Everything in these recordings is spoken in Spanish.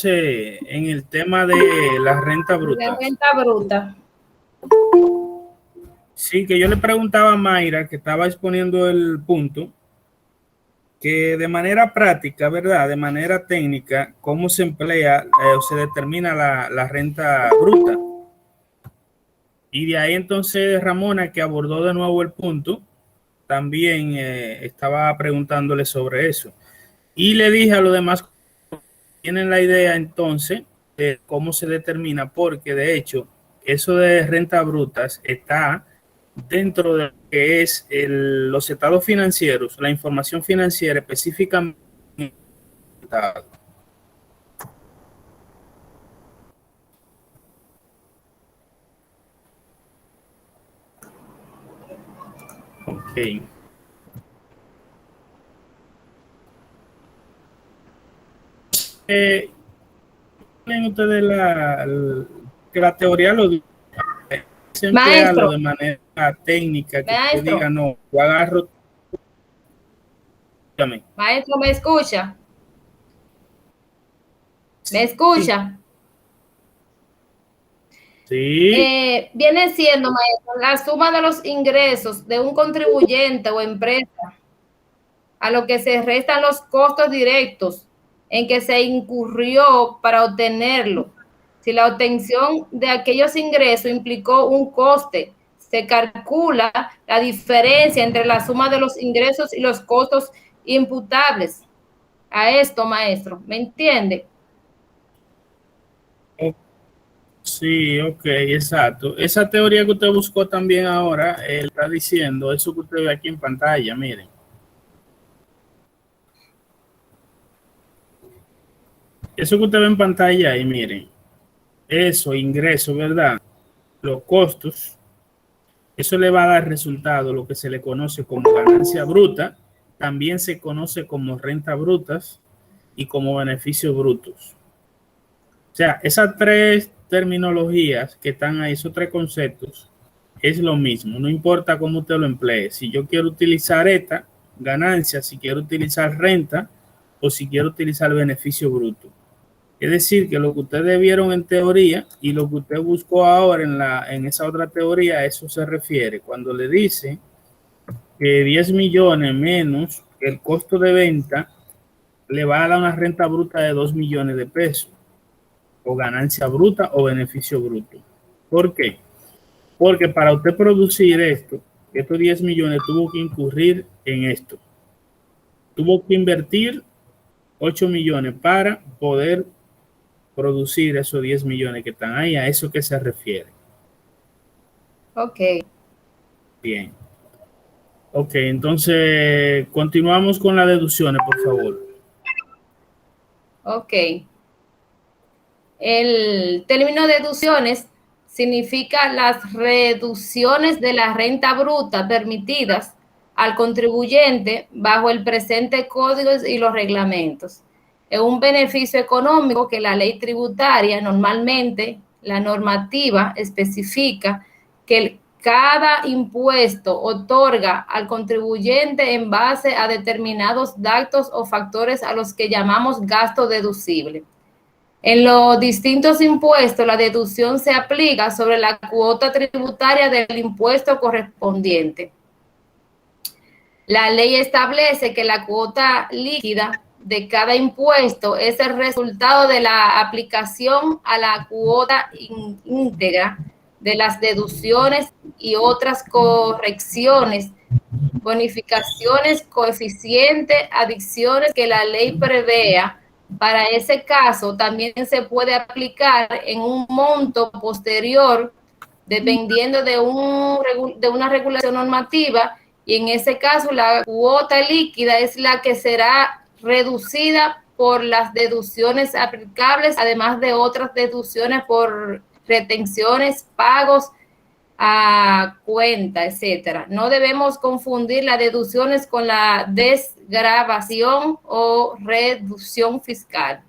en el tema de la renta bruta. La renta bruta. Sí, que yo le preguntaba a Mayra, que estaba exponiendo el punto, que de manera práctica, ¿verdad? De manera técnica, ¿cómo se emplea o se determina la renta bruta? Y de ahí entonces Ramona, que abordó de nuevo el punto, también estaba preguntándole sobre eso. Y le dije a los demás, tienen la idea entonces de cómo se determina, porque de hecho, eso de renta brutas está dentro de lo que es los estados financieros, la información financiera específicamente. Ok. ¿Tienen ustedes que la teoría lo dice, emplearlo de manera técnica, que usted diga, no, yo agarro. Dígame. Maestro, ¿me escucha? ¿Me escucha? Sí. Viene siendo, maestro, la suma de los ingresos de un contribuyente o empresa a lo que se restan los costos directos en que se incurrió para obtenerlo. Si la obtención de aquellos ingresos implicó un coste, se calcula la diferencia entre la suma de los ingresos y los costos imputables a esto, maestro. ¿Me entiende? Sí, ok, exacto. Esa teoría que usted buscó también ahora, él está diciendo eso que usted ve aquí en pantalla, miren. Eso que usted ve en pantalla y miren, eso, ingreso, ¿verdad? Los costos, eso le va a dar resultado, lo que se le conoce como ganancia bruta, también se conoce como renta brutas y como beneficios brutos. O sea, esas tres terminologías que están ahí, esos tres conceptos, es lo mismo, no importa cómo usted lo emplee. Si yo quiero utilizar esta ganancia, si quiero utilizar renta o si quiero utilizar beneficio bruto. Es decir, que lo que ustedes vieron en teoría y lo que usted buscó ahora en esa otra teoría, a eso se refiere. Cuando le dice que 10 millones menos el costo de venta le va a dar una renta bruta de 2 millones de pesos, o ganancia bruta o beneficio bruto. ¿Por qué? Porque para usted producir esto, estos 10 millones tuvo que incurrir en esto. Tuvo que invertir 8 millones para poder producir esos 10 millones que están ahí, a eso que se refiere. Ok. Bien. Ok, entonces continuamos con las deducciones, por favor. Ok. El término deducciones significa las reducciones de la renta bruta permitidas al contribuyente bajo el presente código y los reglamentos. Es un beneficio económico que la ley tributaria, normalmente la normativa especifica que cada impuesto otorga al contribuyente en base a determinados datos o factores a los que llamamos gasto deducible. En los distintos impuestos, la deducción se aplica sobre la cuota tributaria del impuesto correspondiente. La ley establece que la cuota líquida de cada impuesto es el resultado de la aplicación a la cuota íntegra de las deducciones y otras correcciones, bonificaciones, coeficientes, adiciones que la ley prevea. Para ese caso, también se puede aplicar en un monto posterior, dependiendo de una regulación normativa, y en ese caso la cuota líquida es la que será reducida por las deducciones aplicables, además de otras deducciones por retenciones, pagos a cuenta, etcétera. No debemos confundir las deducciones con la desgravación o reducción fiscal.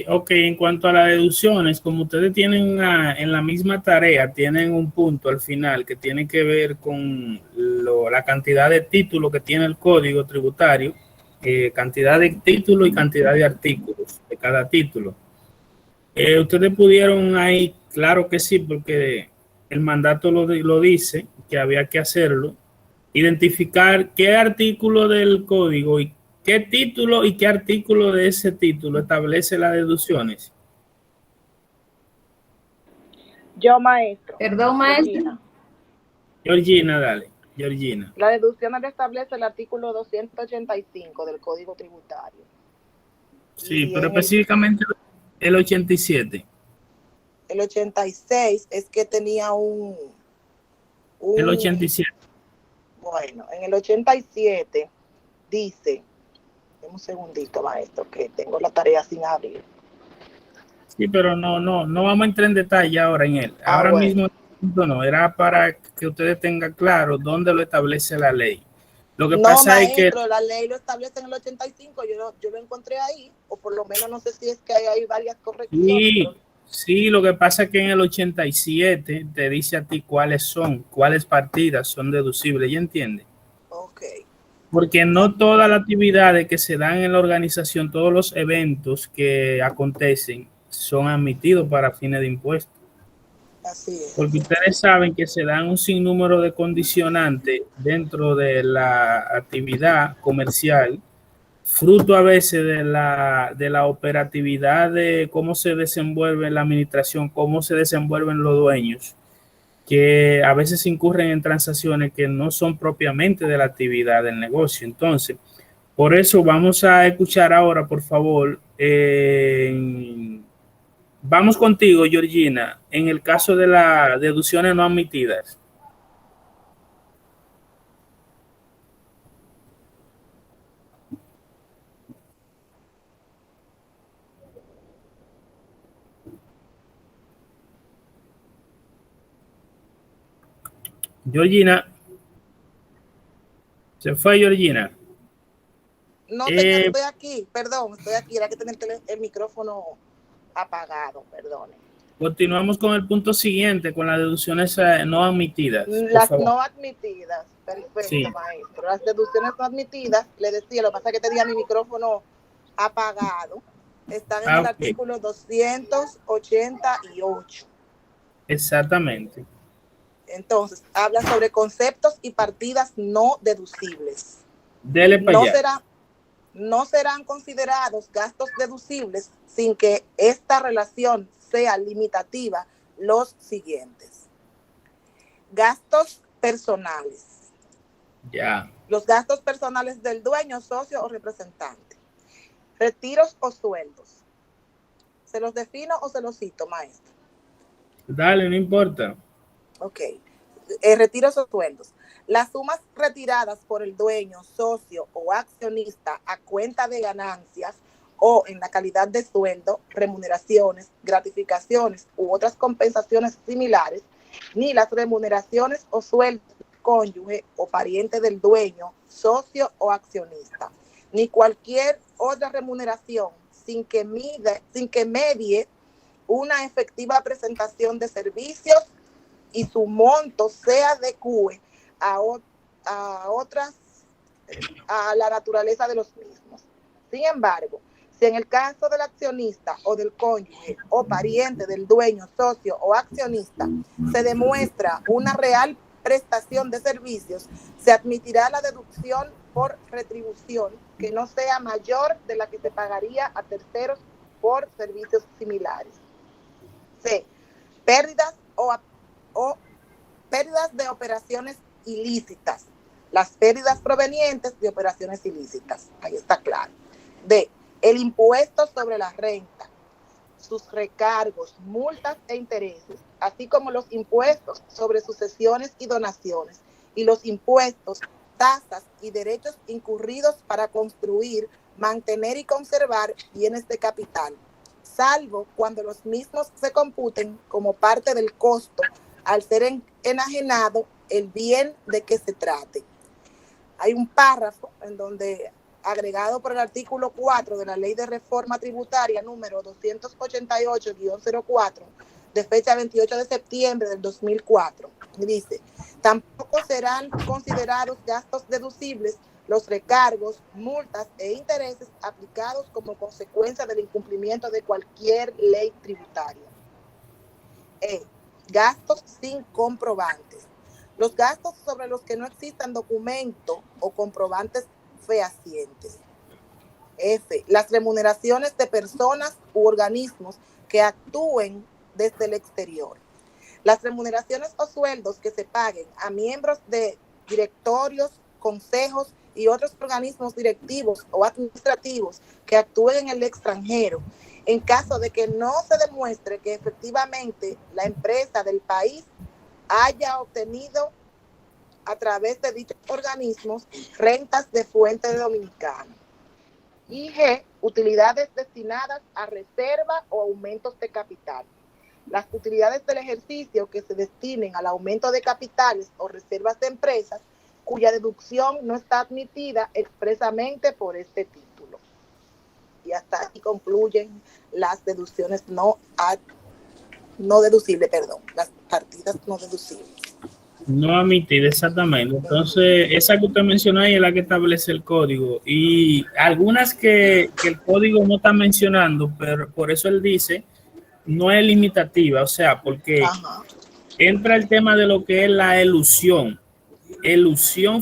Ok, en cuanto a las deducciones, como ustedes tienen en la misma tarea, tienen un punto al final que tiene que ver con la cantidad de títulos que tiene el código tributario, cantidad de títulos y cantidad de artículos de cada título. Ustedes pudieron ahí, claro que sí, porque el mandato lo dice, que había que hacerlo, identificar qué artículo del código y qué título y qué artículo de ese título establece las deducciones. Yo, maestro. Perdón, maestro. Georgina, dale. Georgina. La deducción la establece el artículo 285 del Código Tributario. Sí, Y pero específicamente el 87. El 86 es que tenía El 87. Bueno, en el 87 dice, dame un segundito, maestro, que tengo la tarea sin abrir. Sí, pero no vamos a entrar en detalle ahora en él. Ahora bueno. mismo no, era para que ustedes tengan claro dónde lo establece la ley. Lo que No, pasa maestro, es que la ley lo establece en el 85, yo lo encontré ahí, o por lo menos no sé si es que hay varias correcciones. sí, pero... sí, lo que pasa es que en el 87 te dice a ti cuáles partidas son deducibles, ¿ya entiendes? Ok. Porque no todas las actividades que se dan en la organización, todos los eventos que acontecen son admitidos para fines de impuestos. Así es. Porque ustedes saben que se dan un sinnúmero de condicionantes dentro de la actividad comercial, fruto a veces de la operatividad de cómo se desenvuelve la administración, cómo se desenvuelven los dueños, que a veces incurren en transacciones que no son propiamente de la actividad del negocio. Entonces, por eso vamos a escuchar ahora, por favor, vamos contigo, Georgina, en el caso de las deducciones no admitidas. Georgina, se fue Georgina. No, señor, estoy aquí, perdón, estoy aquí, era que tener el micrófono apagado, perdone. Continuamos con el punto siguiente, con las deducciones no admitidas. Las no admitidas, perfecto, sí. Maestro. Las deducciones no admitidas, le decía, lo que pasa es que tenía mi micrófono apagado, están en el artículo 288. Exactamente. Entonces, habla sobre conceptos y partidas no deducibles. Dele para allá. No serán considerados gastos deducibles sin que esta relación sea limitativa los siguientes. Gastos personales. Ya. Los gastos personales del dueño, socio o representante. Retiros o sueldos. ¿Se los defino o se los cito, maestro? Dale, no importa. Ok. Retiros o sueldos. Las sumas retiradas por el dueño, socio o accionista a cuenta de ganancias o en la calidad de sueldo, remuneraciones, gratificaciones u otras compensaciones similares, ni las remuneraciones o sueldos del cónyuge o pariente del dueño, socio o accionista, ni cualquier otra remuneración sin que medie una efectiva presentación de servicios y su monto se adecue a la naturaleza de los mismos. Sin embargo, si en el caso del accionista o del cónyuge o pariente del dueño, socio o accionista se demuestra una real prestación de servicios, se admitirá la deducción por retribución que no sea mayor de la que se pagaría a terceros por servicios similares. C. Pérdidas pérdidas de operaciones ilícitas. Las pérdidas provenientes de operaciones ilícitas. Ahí está claro. D. El impuesto sobre la renta, sus recargos, multas e intereses, así como los impuestos sobre sucesiones y donaciones, y los impuestos, tasas y derechos incurridos para construir, mantener y conservar bienes de capital, salvo cuando los mismos se computen como parte del costo al ser enajenado el bien de que se trate. Hay un párrafo en donde, agregado por el artículo 4 de la Ley de Reforma Tributaria número 288-04, de fecha 28 de septiembre del 2004, dice: tampoco serán considerados gastos deducibles los recargos, multas e intereses aplicados como consecuencia del incumplimiento de cualquier ley tributaria. Gastos sin comprobantes. Los gastos sobre los que no existan documentos o comprobantes fehacientes. Las remuneraciones de personas u organismos que actúen desde el exterior. Las remuneraciones o sueldos que se paguen a miembros de directorios, consejos y otros organismos directivos o administrativos que actúen en el extranjero, en caso de que no se demuestre que efectivamente la empresa del país haya obtenido a través de dichos organismos rentas de fuente dominicana. Y G, utilidades destinadas a reserva o aumentos de capital. Las utilidades del ejercicio que se destinen al aumento de capitales o reservas de empresas cuya deducción no está admitida expresamente por este título. Y hasta aquí concluyen las deducciones las partidas no deducibles. No admitida, exactamente. Entonces, esa que usted mencionó ahí es la que establece el código. Y algunas que el código no está mencionando, pero por eso él dice, no es limitativa, o sea, porque entra el tema de lo que es la elusión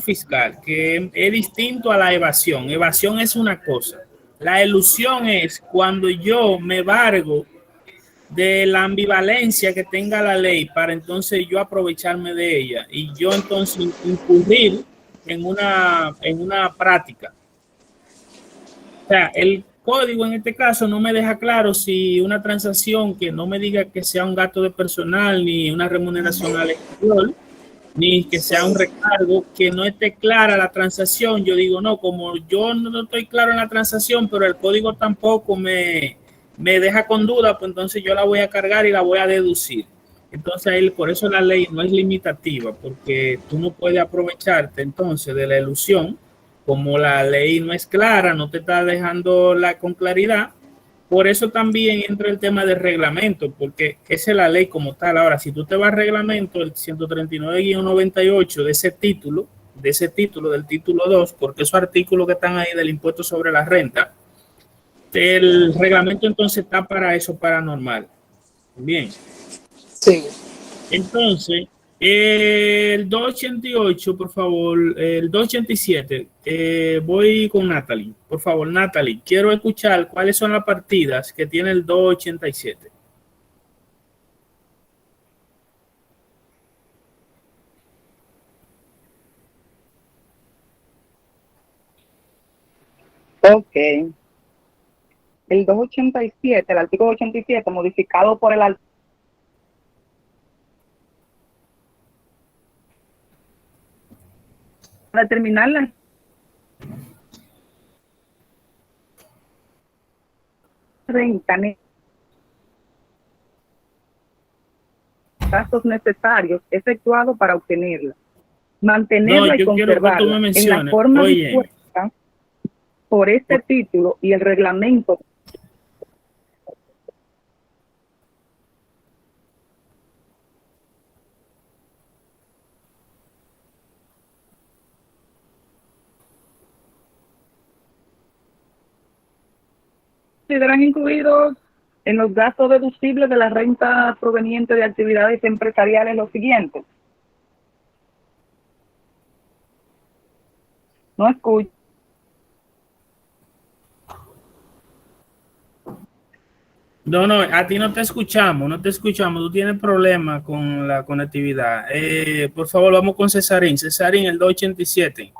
fiscal, que es distinto a la evasión. Evasión es una cosa. La elusión es cuando yo me valgo de la ambivalencia que tenga la ley para entonces yo aprovecharme de ella y yo entonces incurrir en una práctica. O sea, el código en este caso no me deja claro si una transacción que no me diga que sea un gasto de personal ni una remuneración al exterior, ni que sea un recargo, que no esté clara la transacción. Yo digo, no, como yo no estoy claro en la transacción, pero el código tampoco me deja con duda, pues entonces yo la voy a cargar y la voy a deducir. Entonces, por eso la ley no es limitativa, porque tú no puedes aprovecharte entonces de la elusión, como la ley no es clara, no te está dejando con claridad. Por eso también entra el tema del reglamento, porque esa es la ley como tal. Ahora, si tú te vas al reglamento, el 139-98 de ese título, del título 2, porque esos artículos que están ahí del impuesto sobre la renta, el reglamento entonces está para eso paranormal. Bien. Sí. Entonces, el 288, por favor, el 287, voy con Natalie. Por favor, Natalie, quiero escuchar cuáles son las partidas que tiene el 287. Ok. El 287, el artículo 87, modificado por el para determinar la renta, gastos necesarios efectuados para obtenerla, mantenerla y conservarla en la forma dispuesta por este título y el reglamento. Consideran incluidos en los gastos deducibles de la renta proveniente de actividades empresariales los siguientes. No escucho. No, a ti no te escuchamos, tú tienes problemas con la conectividad. Por favor, vamos con Cesarín. Cesarín, el 287.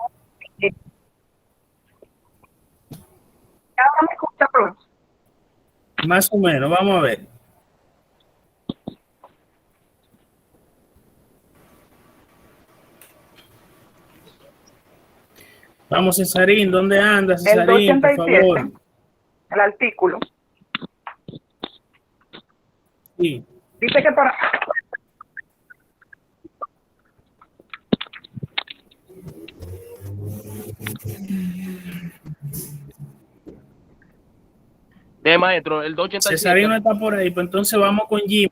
¿Ahora me escucha, profe? Más o menos, vamos a ver. Vamos, Cesarín, ¿dónde andas, Cesarín? El 287, por favor. El artículo. Sí. Dice que para... Maestro, el 287. Cesarín no está por ahí, pues entonces vamos con Jim.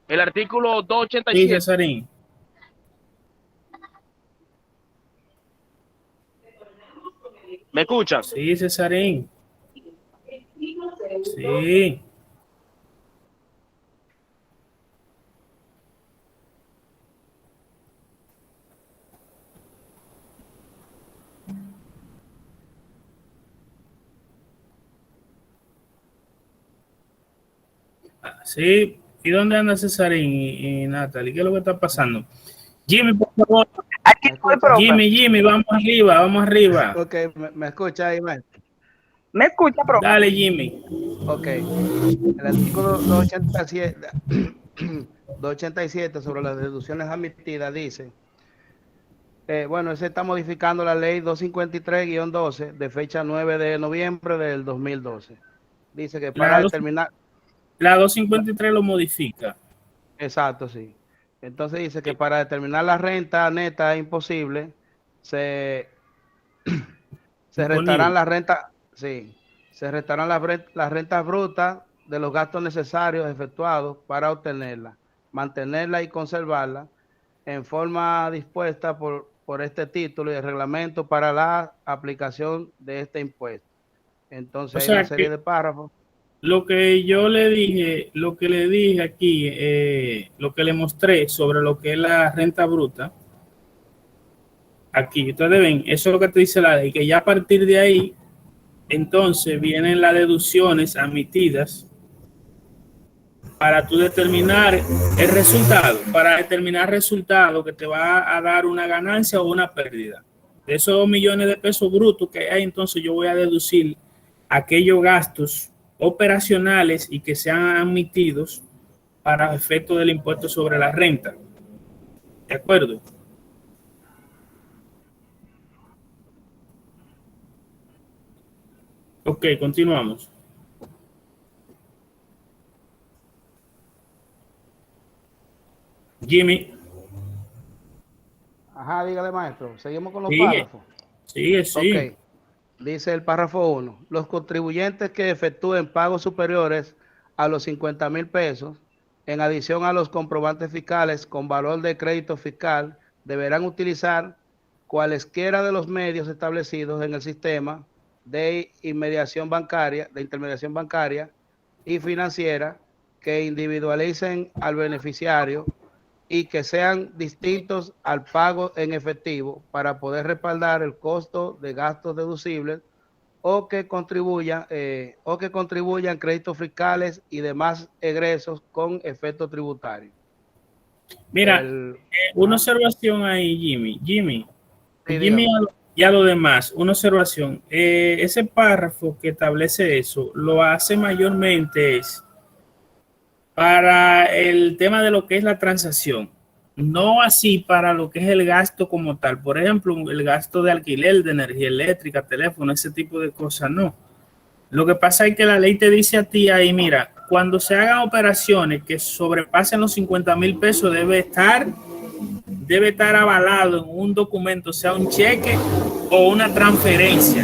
El artículo 287. Sí, Cesarín. ¿Me escuchan? Sí, Cesarín. Sí. Sí. ¿Y dónde anda Cesarín y Natalie? ¿Qué es lo que está pasando? Jimmy, por favor. Aquí estoy, profe. Jimmy, vamos arriba, vamos arriba. Ok, ¿me escucha ahí, maestro? ¿Me escucha, profe? Dale, Jimmy. Ok. El artículo 287, 287 sobre las deducciones admitidas dice, bueno, ese está modificando la ley 253-12 de fecha 9 de noviembre del 2012. Dice que para determinar... La 253 lo modifica. Exacto, sí. Entonces dice que para determinar la renta neta imposible, se restarán las rentas, sí, se restarán las rentas brutas de los gastos necesarios efectuados para obtenerla, mantenerla y conservarla en forma dispuesta por este título y el reglamento para la aplicación de este impuesto. Entonces hay una serie de párrafos. Lo que yo le dije, lo que le dije aquí, lo que le mostré sobre lo que es la renta bruta, aquí ustedes ven, eso es lo que te dice la ley, que ya a partir de ahí, entonces vienen las deducciones admitidas para tú determinar el resultado, para determinar resultado que te va a dar una ganancia o una pérdida. De esos 2 millones de pesos brutos que hay, entonces yo voy a deducir aquellos gastos operacionales y que sean admitidos para efecto del impuesto sobre la renta. ¿De acuerdo? Ok, continuamos. Jimmy. Ajá, dígale, maestro. Seguimos con los párrafos. Sigue, sí. Ok. Dice el párrafo 1. Los contribuyentes que efectúen pagos superiores a los 50,000 pesos, en adición a los comprobantes fiscales con valor de crédito fiscal, deberán utilizar cualesquiera de los medios establecidos en el sistema de intermediación bancaria y financiera que individualicen al beneficiario y que sean distintos al pago en efectivo para poder respaldar el costo de gastos deducibles o que contribuyan créditos fiscales y demás egresos con efecto tributario. Mira, una observación ahí, Jimmy y a lo demás, una observación. Ese párrafo que establece eso, lo hace mayormente es para el tema de lo que es la transacción, no así para lo que es el gasto como tal. Por ejemplo, el gasto de alquiler de energía eléctrica, teléfono, ese tipo de cosas, no. Lo que pasa es que la ley te dice a ti ahí, mira, cuando se hagan operaciones que sobrepasen los 50,000 pesos, debe estar avalado en un documento, sea un cheque o una transferencia.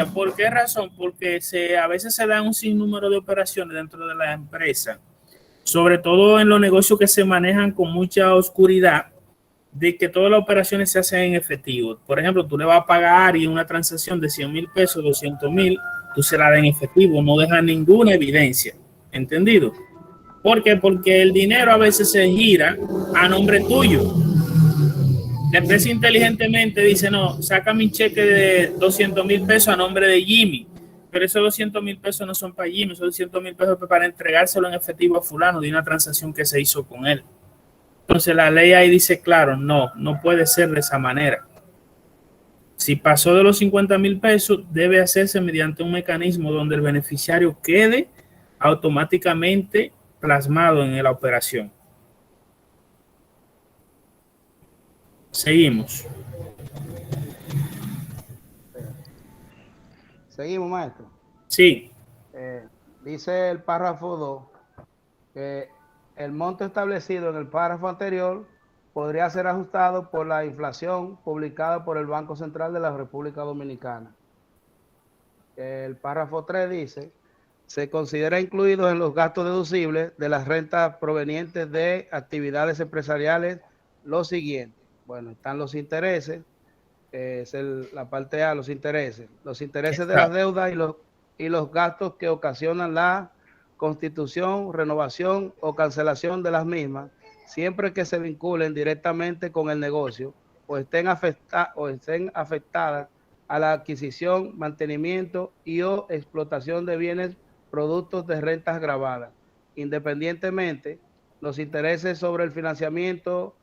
¿Por qué razón? Porque a veces se dan un sinnúmero de operaciones dentro de la empresa, sobre todo en los negocios que se manejan con mucha oscuridad, de que todas las operaciones se hacen en efectivo. Por ejemplo, tú le vas a pagar y una transacción de 100,000 pesos, 200,000, tú se la das en efectivo, no deja ninguna evidencia. ¿Entendido? ¿Por qué? Porque el dinero a veces se gira a nombre tuyo. La empresa inteligentemente dice, no, saca mi cheque de 200,000 pesos a nombre de Jimmy, pero esos 200,000 pesos no son para Jimmy, esos 200,000 pesos para entregárselo en efectivo a fulano de una transacción que se hizo con él. Entonces la ley ahí dice, claro, no puede ser de esa manera. Si pasó de los 50,000 pesos, debe hacerse mediante un mecanismo donde el beneficiario quede automáticamente plasmado en la operación. Seguimos. Seguimos, maestro. Sí. Dice el párrafo 2 que el monto establecido en el párrafo anterior podría ser ajustado por la inflación publicada por el Banco Central de la República Dominicana. El párrafo 3 dice, se considera incluidos en los gastos deducibles de las rentas provenientes de actividades empresariales lo siguiente. Bueno, están los intereses, es la parte A, los intereses. Los intereses de las deudas y los gastos que ocasionan la constitución, renovación o cancelación de las mismas, siempre que se vinculen directamente con el negocio o estén afectadas a la adquisición, mantenimiento y o explotación de bienes, productos de rentas gravadas. Independientemente, los intereses sobre el financiamiento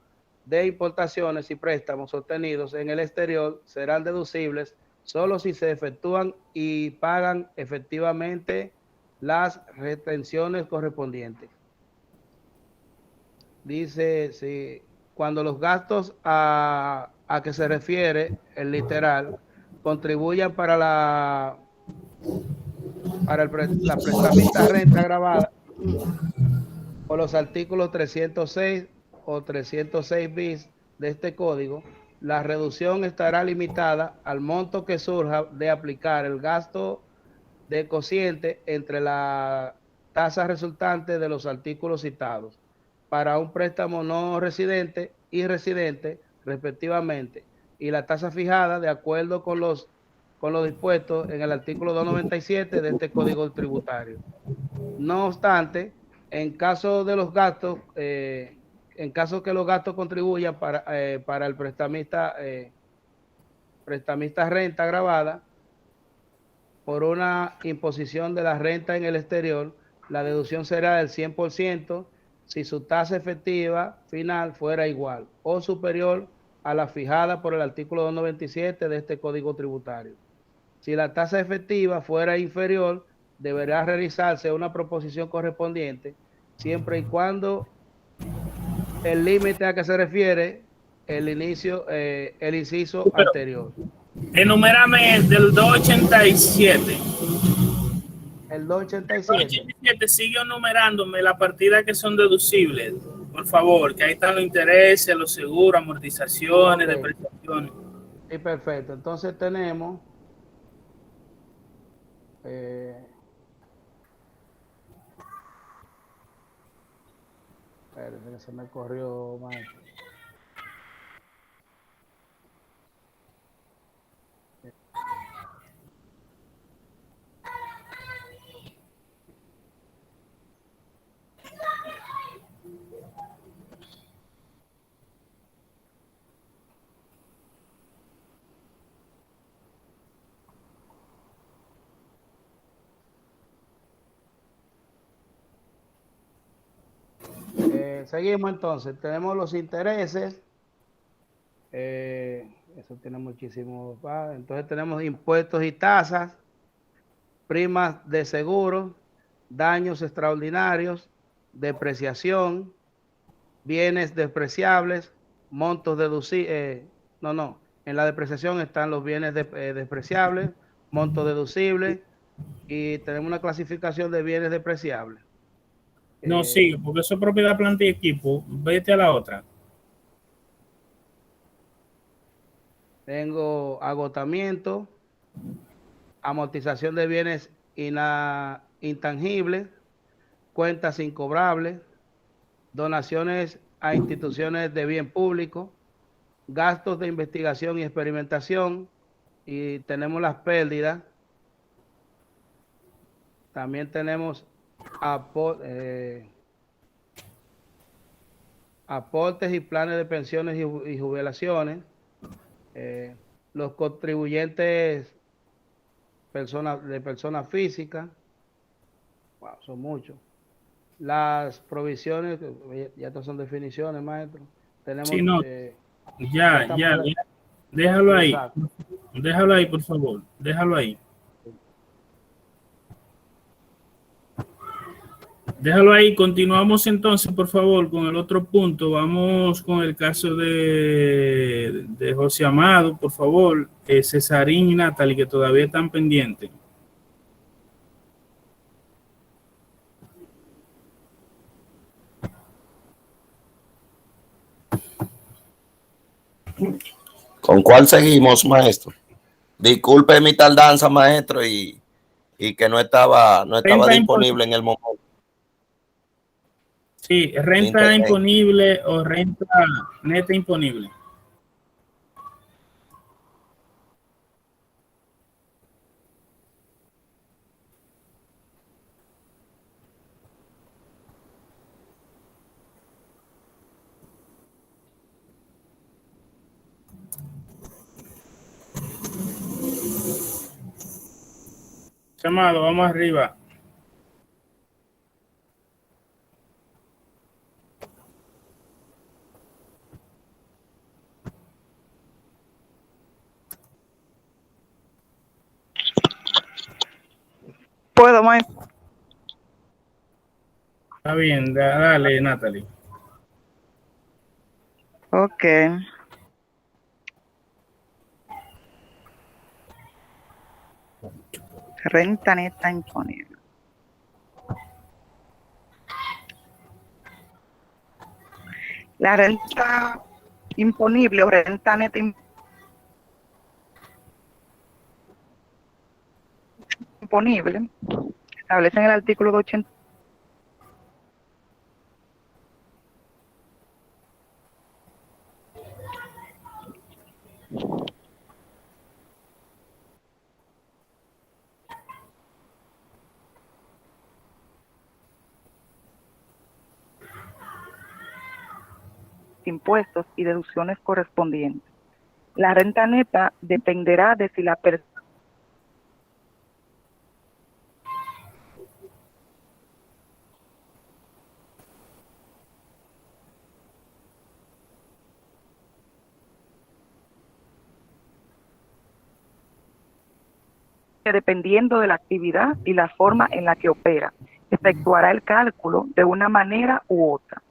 de importaciones y préstamos obtenidos en el exterior serán deducibles solo si se efectúan y pagan efectivamente las retenciones correspondientes. Dice, sí, cuando los gastos a que se refiere el literal contribuyan para la prestamista renta grabada o los artículos 306 o 306 bis de este código, la reducción estará limitada al monto que surja de aplicar el gasto de cociente entre la tasa resultante de los artículos citados para un préstamo no residente y residente respectivamente, y la tasa fijada de acuerdo con los dispuestos en el artículo 297 de este Código Tributario. No obstante, en caso de los gastos, en caso que los gastos contribuyan para el prestamista renta grabada por una imposición de la renta en el exterior, la deducción será del 100% si su tasa efectiva final fuera igual o superior a la fijada por el artículo 297 de este Código Tributario. Si la tasa efectiva fuera inferior, deberá realizarse una proposición correspondiente, siempre y cuando el límite a que se refiere el inciso anterior. Enumérame el del 287. El 287. Sigue enumerándome las partidas que son deducibles, por favor, que ahí están los intereses, los seguros, amortizaciones, okay, depreciaciones. Sí, perfecto. Entonces tenemos espérate que se me corrió, maestro. Seguimos entonces, tenemos los intereses, eso tiene muchísimo, entonces tenemos impuestos y tasas, primas de seguro, daños extraordinarios, depreciación, bienes despreciables, montos deducibles, en la depreciación están los bienes despreciables, montos deducibles, y tenemos una clasificación de bienes despreciables. No, sigue, porque eso es propiedad, planta y equipo. Vete a la otra. Tengo agotamiento, amortización de bienes intangibles, cuentas incobrables, donaciones a instituciones de bien público, gastos de investigación y experimentación, y tenemos las pérdidas. También tenemos aportes y planes de pensiones y jubilaciones, los contribuyentes de personas físicas, wow, son muchos, las provisiones, ya estas son definiciones, maestro. Tenemos, sí, no. Ya, déjalo ahí, déjalo ahí, por favor, déjalo ahí. Déjalo ahí, continuamos entonces, por favor, con el otro punto. Vamos con el caso de José Amado, por favor, Cesarín y Natalie, que todavía están pendientes. ¿Con cuál seguimos, maestro? Disculpe mi tardanza, maestro, y que no estaba disponible en el momento. Sí, renta imponible o renta neta imponible. Amado, vamos arriba. ¿Puedo, maestro? Está bien, dale, Natalie. Ok. Renta neta imponible. La renta imponible o renta neta imponible establece en el artículo 80 impuestos y deducciones correspondientes. La renta neta dependerá de si la persona dependiendo de la actividad y la forma en la que opera, efectuará el cálculo de una manera u otra.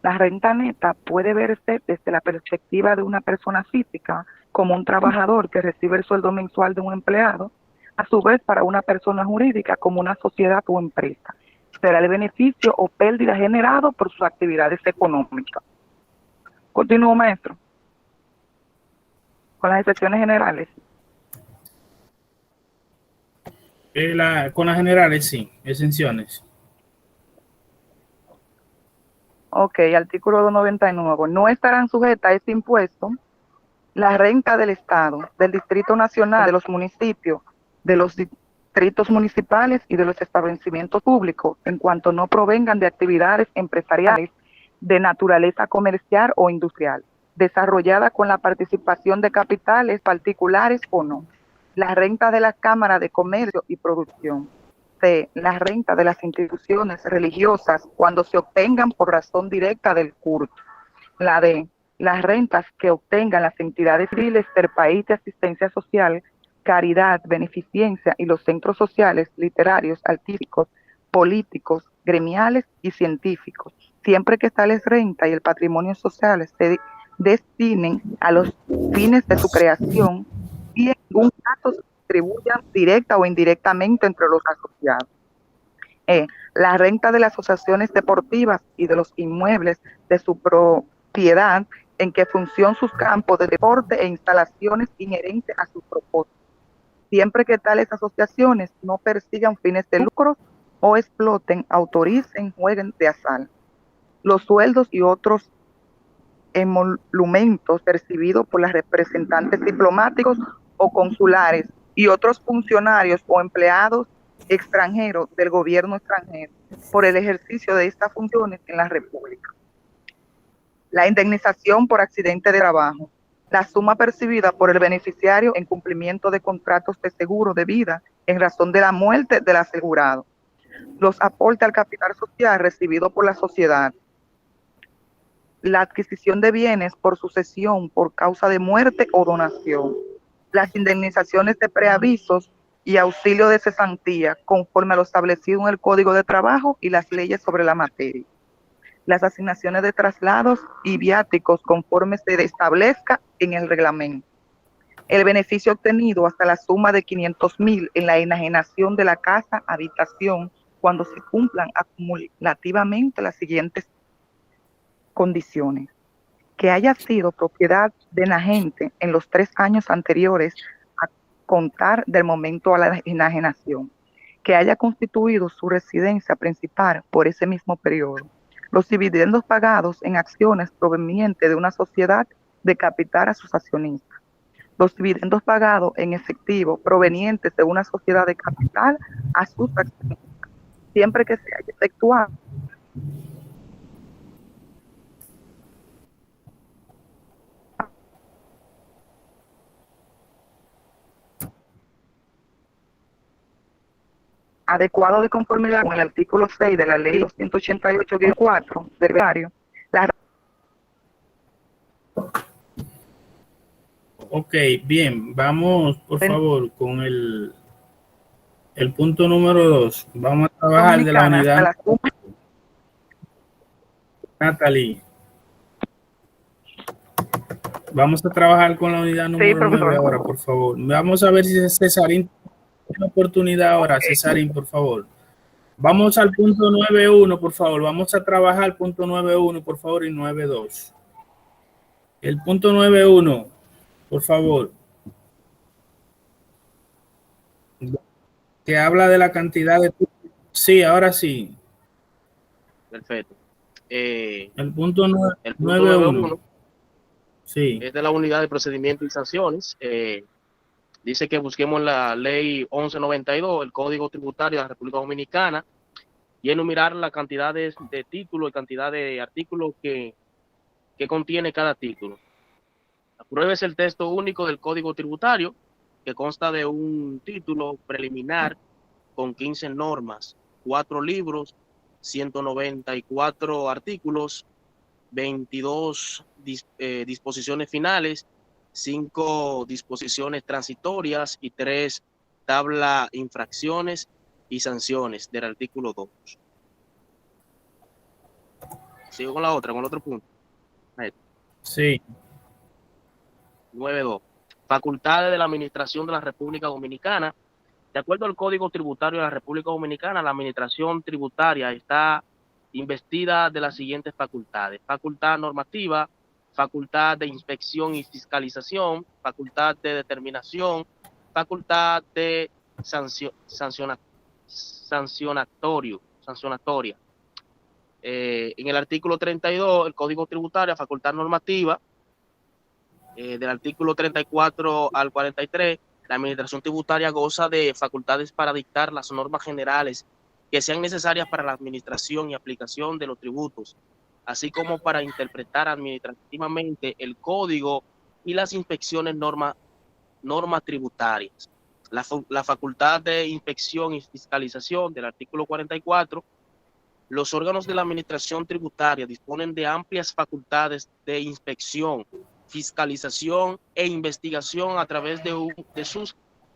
La renta neta puede verse desde la perspectiva de una persona física como un trabajador que recibe el sueldo mensual de un empleado, a su vez para una persona jurídica como una sociedad o empresa. Será el beneficio o pérdida generado por sus actividades económicas. Continúo, maestro, con las excepciones generales. Con las generales, sí, exenciones. Ok, artículo 299. No estarán sujetas a este impuesto la renta del Estado, del Distrito Nacional, de los municipios, de los distritos municipales y de los establecimientos públicos, en cuanto no provengan de actividades empresariales de naturaleza comercial o industrial, desarrollada con la participación de capitales particulares o no. La renta de las cámaras de comercio y producción. C. La renta de las instituciones religiosas cuando se obtengan por razón directa del culto. La D. Las rentas que obtengan las entidades civiles del país de asistencia social, caridad, beneficencia y los centros sociales, literarios, artísticos, políticos, gremiales y científicos, siempre que tales rentas y el patrimonio social se destinen a los fines de su creación y en ningún caso se distribuyan directa o indirectamente entre los asociados. La renta de las asociaciones deportivas y de los inmuebles de su propiedad en que función sus campos de deporte e instalaciones inherentes a sus propósitos, siempre que tales asociaciones no persigan fines de lucro o exploten, autoricen, jueguen de azar. Los sueldos y otros emolumentos percibidos por los representantes diplomáticos o consulares y otros funcionarios o empleados extranjeros del gobierno extranjero por el ejercicio de estas funciones en la República. La indemnización por accidente de trabajo. La suma percibida por el beneficiario en cumplimiento de contratos de seguro de vida en razón de la muerte del asegurado. Los aportes al capital social recibido por la sociedad. La adquisición de bienes por sucesión, por causa de muerte o donación. Las indemnizaciones de preavisos y auxilio de cesantía, conforme a lo establecido en el Código de Trabajo y las leyes sobre la materia. Las asignaciones de traslados y viáticos conforme se establezca en el reglamento. El beneficio obtenido hasta la suma de 500,000 en la enajenación de la casa, habitación, cuando se cumplan acumulativamente las siguientes condiciones: que haya sido propiedad de la gente en los 3 años anteriores a contar del momento a la enajenación, que haya constituido su residencia principal por ese mismo periodo, los dividendos pagados en acciones provenientes de una sociedad de capital a sus accionistas, los dividendos pagados en efectivo provenientes de una sociedad de capital a sus accionistas, siempre que se haya efectuado adecuado de conformidad con el artículo 6 de la ley 288-4 del reglamento, la Ok, bien, vamos por favor con el punto número 2. Vamos a trabajar de la Dominicana hasta unidad. la cumbre. Natalie. Vamos a trabajar con la unidad número 9 profesor. ahora, por favor. Vamos a ver si Cesarín tiene una oportunidad ahora. Cesarín, por favor. Vamos al punto 9.1, por favor. Vamos a trabajar el punto 9.1, por favor, y 9.2. El punto 9.1, por favor. Que habla de la cantidad de... Sí, ahora sí. Perfecto. El punto El punto 9.1. Sí. Es de la unidad de procedimiento y sanciones. Dice que busquemos la ley 1192, el Código Tributario de la República Dominicana, y enumerar la cantidad de títulos y cantidad de artículos que contiene cada título. Apruébes el texto único del Código Tributario, que consta de un título preliminar con 15 normas, 4 libros, 194 artículos, 22 disposiciones finales, 5 disposiciones transitorias y 3 tabla infracciones y sanciones del artículo 2. Sigo con la otra, con el otro punto. Sí. 9.2. Facultades de la Administración de la República Dominicana. De acuerdo al Código Tributario de la República Dominicana, la Administración Tributaria está investida de las siguientes facultades: facultad normativa, facultad de inspección y fiscalización, facultad de determinación, facultad de sancionatoria. En el artículo 32, el Código Tributario, facultad normativa, del artículo 34 al 43, la Administración Tributaria goza de facultades para dictar las normas generales que sean necesarias para la administración y aplicación de los tributos, así como para interpretar administrativamente el código y las inspecciones normas tributarias. La facultad de inspección y fiscalización del artículo 44, los órganos de la Administración Tributaria disponen de amplias facultades de inspección, fiscalización e investigación a través de sus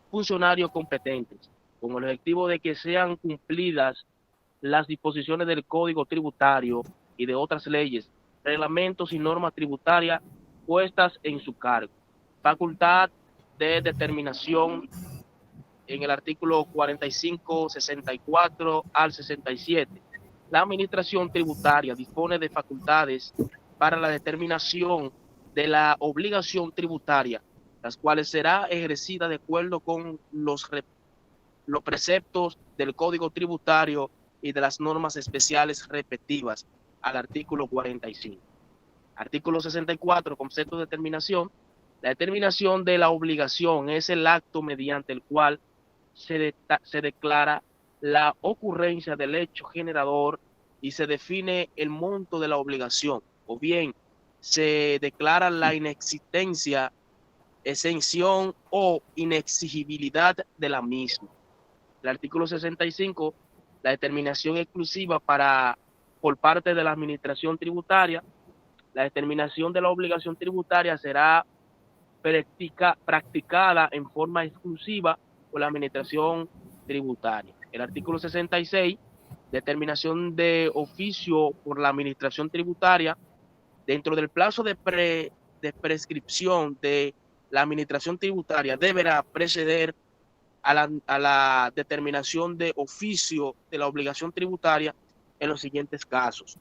funcionarios competentes, con el objetivo de que sean cumplidas las disposiciones del Código Tributario y de otras leyes, reglamentos y normas tributarias puestas en su cargo. Facultad de determinación en el artículo 45, 64 al 67. La Administración Tributaria dispone de facultades para la determinación de la obligación tributaria, las cuales será ejercida de acuerdo con los preceptos del Código Tributario y de las normas especiales respectivas al artículo 45. Artículo 64, concepto de determinación. La determinación de la obligación es el acto mediante el cual se declara la ocurrencia del hecho generador y se define el monto de la obligación, o bien se declara la inexistencia, exención o inexigibilidad de la misma. El artículo 65, la determinación exclusiva por parte de la Administración Tributaria. La determinación de la obligación tributaria será practicada en forma exclusiva por la Administración Tributaria. El artículo 66, determinación de oficio por la Administración Tributaria. Dentro del plazo de prescripción de la Administración Tributaria deberá preceder a la determinación de oficio de la obligación tributaria en los siguientes casos.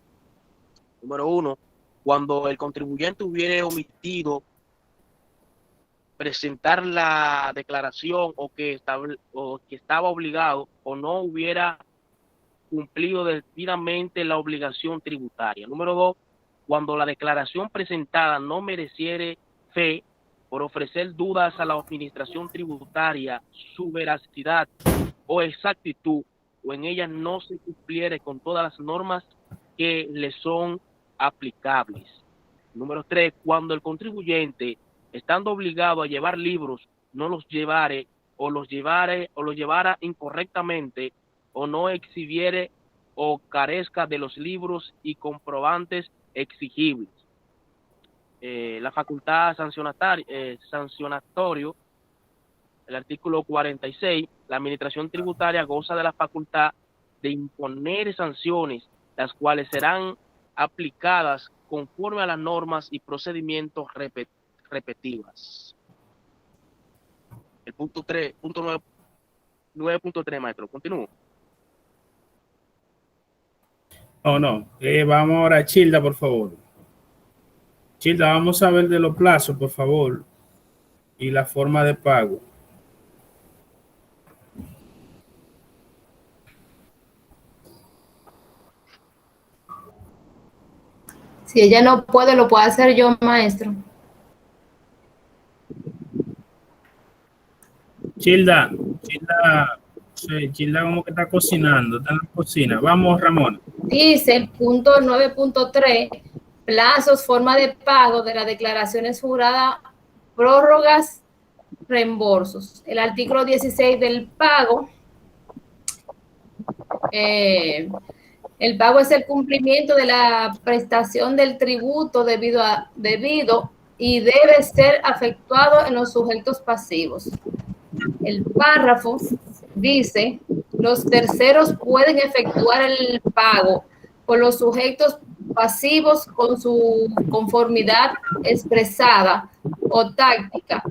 Número 1, cuando el contribuyente hubiere omitido presentar la declaración o que estaba obligado o no hubiera cumplido debidamente la obligación tributaria. Número 2, cuando la declaración presentada no mereciere fe por ofrecer dudas a la Administración Tributaria, su veracidad o exactitud, o en ella no se cumpliere con todas las normas que le son aplicables. Número 3, cuando el contribuyente, estando obligado a llevar libros, no los llevare o los llevara incorrectamente o no exhibiere o carezca de los libros y comprobantes exigibles. La facultad sancionatorio, el artículo 46, la administración tributaria goza de la facultad de imponer sanciones, las cuales serán aplicadas conforme a las normas y procedimientos repetitivas. El punto 3, punto 9.3, maestro. Continúo. Oh, no. Vamos ahora a Childa, por favor. Childa, vamos a ver de los plazos, por favor, y la forma de pago. Si ella no puede, lo puedo hacer yo, maestro. Childa, Childa como que está cocinando, está en la cocina. Vamos, Ramón. Dice el punto 9.3, plazos, forma de pago de las declaraciones juradas, prórrogas, reembolsos. El artículo 16 del pago. El pago es el cumplimiento de la prestación del tributo debido y debe ser efectuado en los sujetos pasivos. El párrafo dice, los terceros pueden efectuar el pago por los sujetos pasivos con su conformidad expresada o táctica,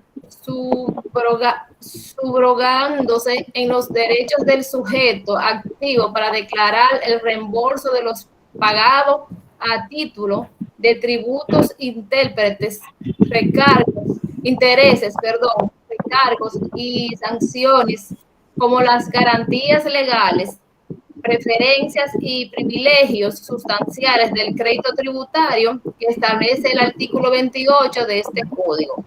subrogándose en los derechos del sujeto activo para declarar el reembolso de los pagados a título de tributos, intereses, recargos y sanciones, como las garantías legales, preferencias y privilegios sustanciales del crédito tributario que establece el artículo 28 de este código.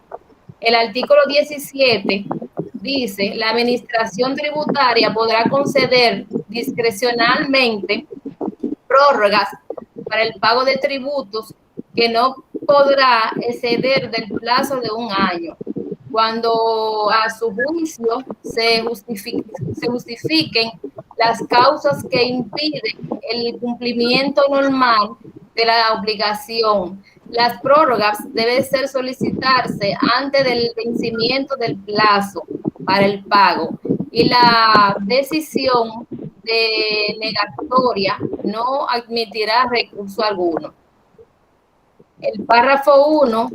El artículo 17 dice, la administración tributaria podrá conceder discrecionalmente prórrogas para el pago de tributos que no podrá exceder del plazo de un año, cuando a su juicio se justifiquen las causas que impiden el cumplimiento normal de la obligación. Las prórrogas deben ser solicitarse antes del vencimiento del plazo para el pago y la decisión de negatoria no admitirá recurso alguno. El párrafo 1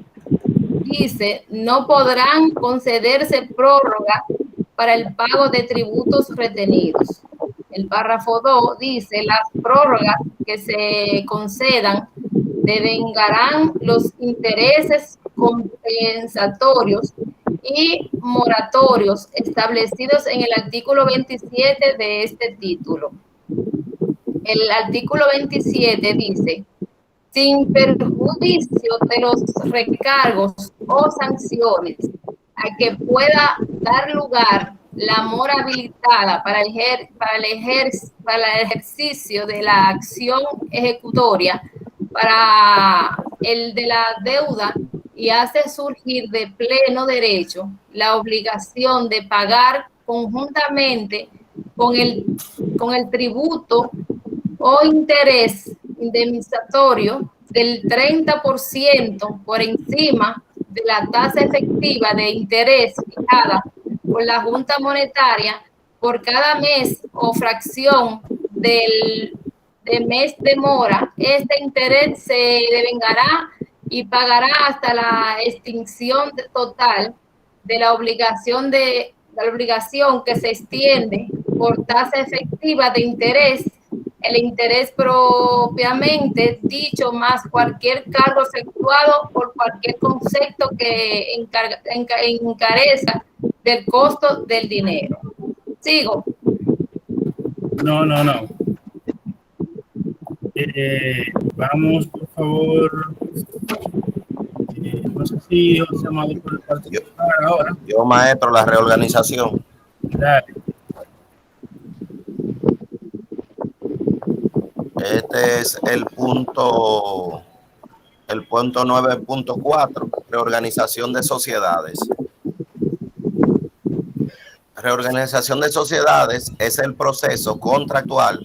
dice, no podrán concederse prórroga para el pago de tributos retenidos. El párrafo 2 dice, las prórrogas que se concedan devengarán los intereses compensatorios y moratorios establecidos en el artículo 27 de este título. El artículo 27 dice, sin perjuicio de los recargos o sanciones a que pueda dar lugar la mora habilitada para el ejercicio de la acción ejecutoria para el de la deuda y hace surgir de pleno derecho la obligación de pagar conjuntamente con el tributo o interés indemnizatorio del 30% por encima de la tasa efectiva de interés fijada por la Junta Monetaria por cada mes o fracción de mes de mora. Este interés se devengará y pagará hasta la extinción total de la obligación que se extiende por tasa efectiva de interés, el interés propiamente dicho más cualquier cargo efectuado por cualquier concepto que encarezca del costo del dinero. ¿Sigo? No. Vamos, por favor. No sé si José Amado puede participar ahora. Yo, maestro, la reorganización. Dale. Este es el punto 9.4, reorganización de sociedades. Reorganización de sociedades es el proceso contractual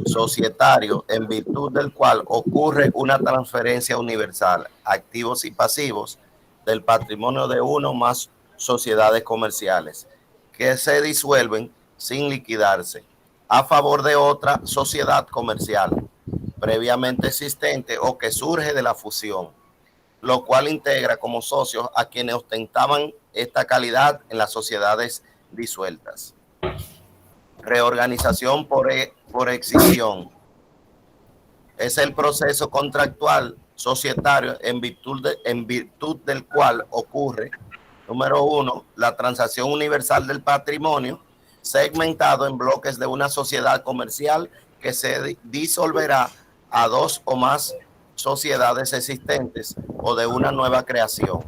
societario en virtud del cual ocurre una transferencia universal, activos y pasivos, del patrimonio de uno o más sociedades comerciales que se disuelven sin liquidarse a favor de otra sociedad comercial previamente existente o que surge de la fusión, lo cual integra como socios a quienes ostentaban esta calidad en las sociedades disueltas. Reorganización por extinción es el proceso contractual societario en virtud del cual ocurre, número 1, la transacción universal del patrimonio segmentado en bloques de una sociedad comercial que se disolverá a dos o más sociedades existentes o de una nueva creación,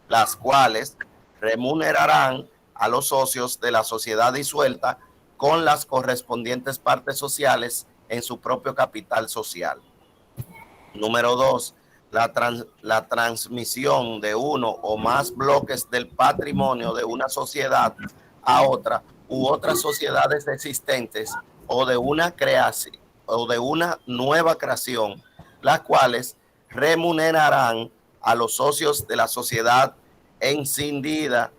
las cuales remunerarán a los socios de la sociedad disuelta con las correspondientes partes sociales en su propio capital social. Número 2, la transmisión de uno o más bloques del patrimonio de una sociedad a otra u otras sociedades existentes o de una creación o de una nueva creación, las cuales remunerarán a los socios de la sociedad escindida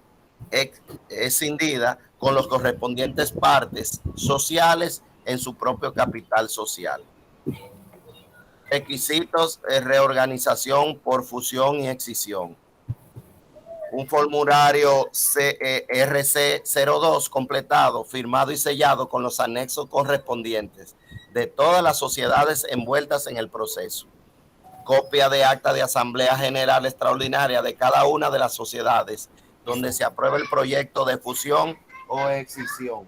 con los correspondientes partes sociales en su propio capital social. Requisitos de reorganización por fusión y escisión. Un formulario RC02 completado, firmado y sellado con los anexos correspondientes de todas las sociedades envueltas en el proceso. Copia de acta de Asamblea General Extraordinaria de cada una de las sociedades donde se aprueba el proyecto de fusión o escisión.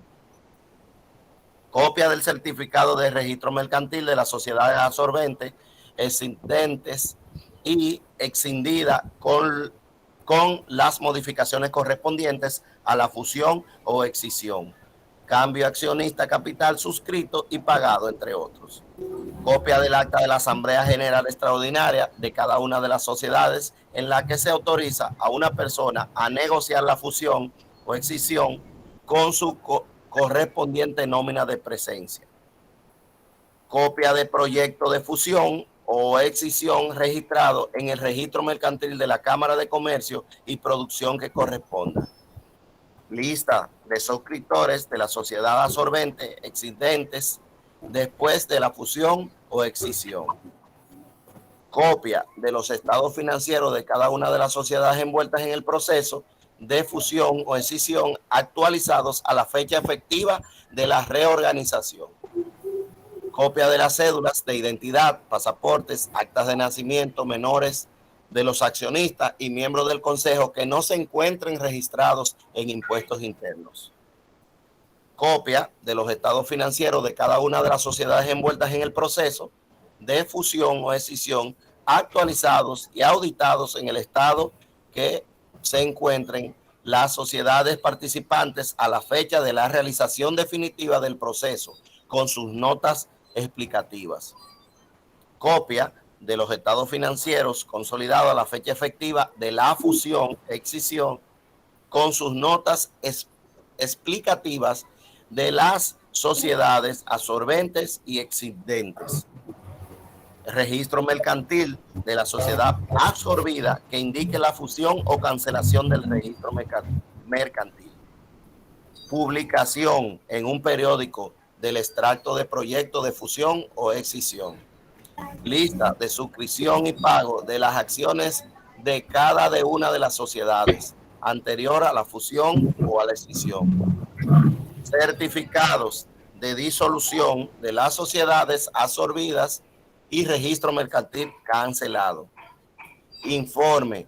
Copia del certificado de registro mercantil de las sociedades absorbentes, existentes y escindida con las modificaciones correspondientes a la fusión o escisión. Cambio accionista capital suscrito y pagado, entre otros. Copia del acta de la Asamblea General Extraordinaria de cada una de las sociedades en la que se autoriza a una persona a negociar la fusión o escisión con su correspondiente nómina de presencia. Copia de proyecto de fusión o escisión registrado en el registro mercantil de la Cámara de Comercio y Producción que corresponda. Lista de suscriptores de la sociedad absorbente existentes después de la fusión o escisión. Copia de los estados financieros de cada una de las sociedades envueltas en el proceso de fusión o escisión actualizados a la fecha efectiva de la reorganización. Copia de las cédulas de identidad, pasaportes, actas de nacimiento menores de los accionistas y miembros del consejo que no se encuentren registrados en impuestos internos. Copia de los estados financieros de cada una de las sociedades envueltas en el proceso de fusión o escisión actualizados y auditados en el estado que se encuentren las sociedades participantes a la fecha de la realización definitiva del proceso con sus notas explicativas. Copia de los estados financieros consolidados a la fecha efectiva de la fusión, escisión, con sus notas explicativas de las sociedades absorbentes y existentes. Registro mercantil de la sociedad absorbida que indique la fusión o cancelación del registro mercantil. Publicación en un periódico del extracto de proyecto de fusión o escisión. Lista de suscripción y pago de las acciones de cada una de las sociedades anterior a la fusión o a la escisión. Certificados de disolución de las sociedades absorbidas y registro mercantil cancelado. Informe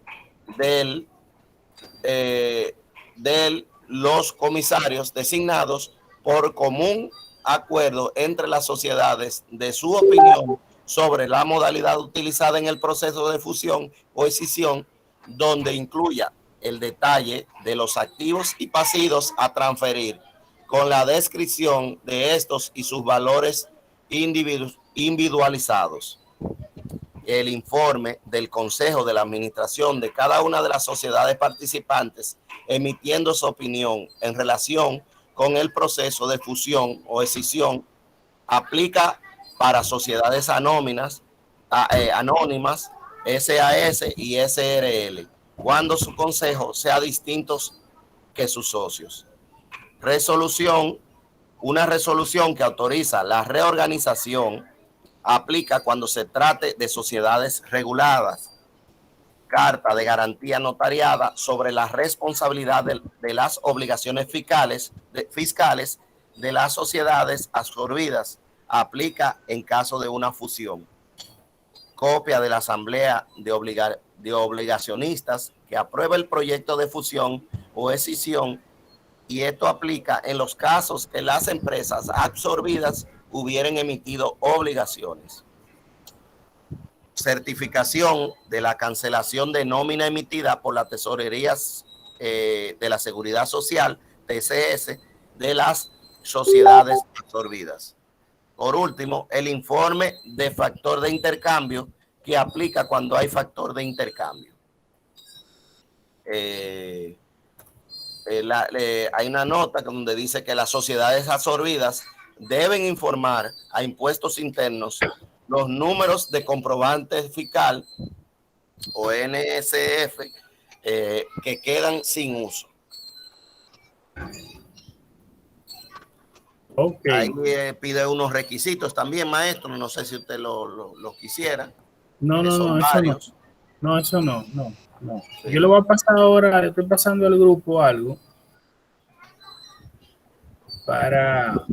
de los comisarios designados por común acuerdo entre las sociedades de su opinión sobre la modalidad utilizada en el proceso de fusión o escisión, donde incluya el detalle de los activos y pasivos a transferir, con la descripción de estos y sus valores individualizados. El informe del Consejo de la Administración de cada una de las sociedades participantes emitiendo su opinión en relación con el proceso de fusión o escisión, aplica para sociedades anónimas, SAS y SRL, cuando su consejo sea distinto que sus socios. Resolución. Una resolución que autoriza la reorganización aplica cuando se trate de sociedades reguladas. Carta de garantía notariada sobre la responsabilidad de las obligaciones fiscales de las sociedades absorbidas. Aplica en caso de una fusión. Copia de la asamblea de obligacionistas que aprueba el proyecto de fusión o escisión, y esto aplica en los casos que las empresas absorbidas hubieran emitido obligaciones. Certificación de la cancelación de nómina emitida por las tesorerías de la Seguridad Social, TCS, de las sociedades absorbidas. Por último, el informe de factor de intercambio, que aplica cuando hay factor de intercambio. Hay una nota donde dice que las sociedades absorbidas deben informar a impuestos internos los números de comprobante fiscal o NSF que quedan sin uso. Ok. Ahí pide unos requisitos también, maestro. No sé si usted lo quisiera. No, Son eso varios. no. No, eso no. Sí. Yo le voy a pasar ahora, le estoy pasando al grupo algo para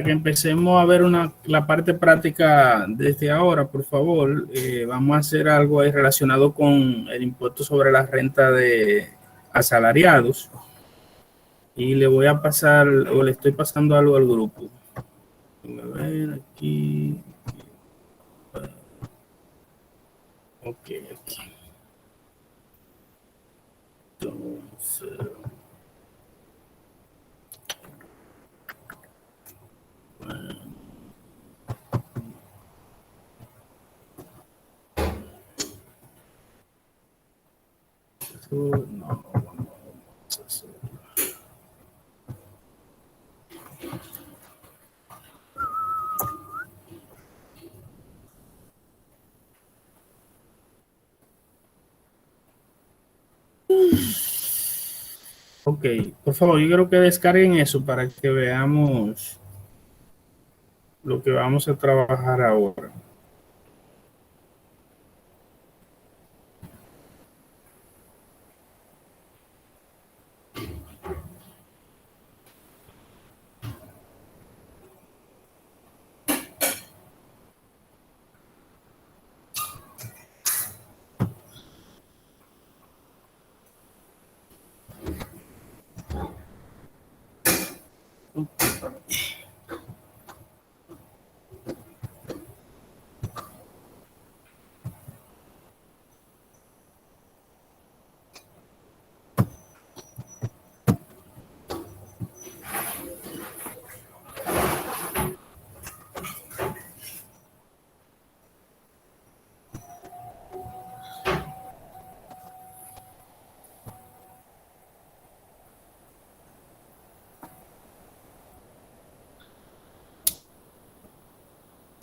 que empecemos a ver la parte práctica desde ahora, por favor. Vamos a hacer algo ahí relacionado con el impuesto sobre la renta de asalariados. Y le voy a pasar, o le estoy pasando algo al grupo. A ver, aquí. Ok, aquí. Entonces. No, vamos a hacer. Ok, por favor, yo quiero que descarguen eso para que veamos lo que vamos a trabajar ahora.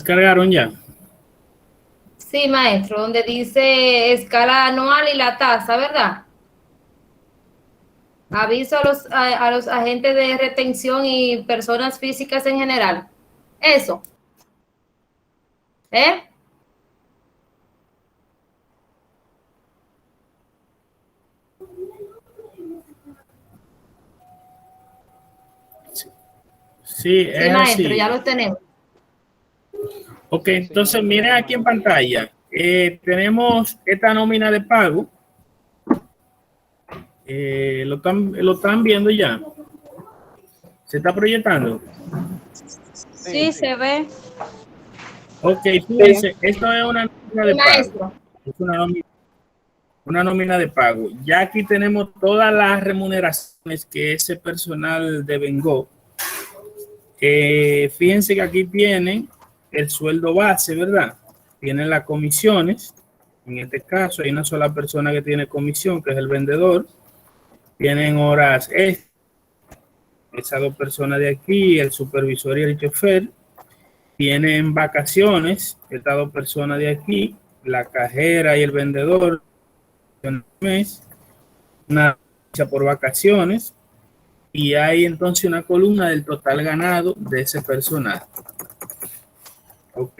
¿Cargaron ya? Sí, maestro, donde dice escala anual y la tasa, ¿verdad? Aviso a los agentes de retención y personas físicas en general. Eso. ¿Eh? Sí, Sí, es maestro, así. ya lo tenemos. Ok, entonces miren aquí en pantalla. Tenemos esta nómina de pago. ¿Lo están viendo ya? ¿Se está proyectando? Sí, se ve. Ok, fíjense, esto es una nómina de Sí, pago. maestro. Es una nómina de pago. Ya aquí tenemos todas las remuneraciones que ese personal devengó. Fíjense que aquí tienen el sueldo base, ¿verdad? Tienen las comisiones, En este caso hay una sola persona que tiene comisión, que es el vendedor. Tienen horas extras. Esas dos personas de aquí, el supervisor y el chofer. Tienen vacaciones, estas dos personas de aquí, la cajera y el vendedor, un mes, una fecha por vacaciones, y hay entonces una columna del total ganado de ese personal. Ok.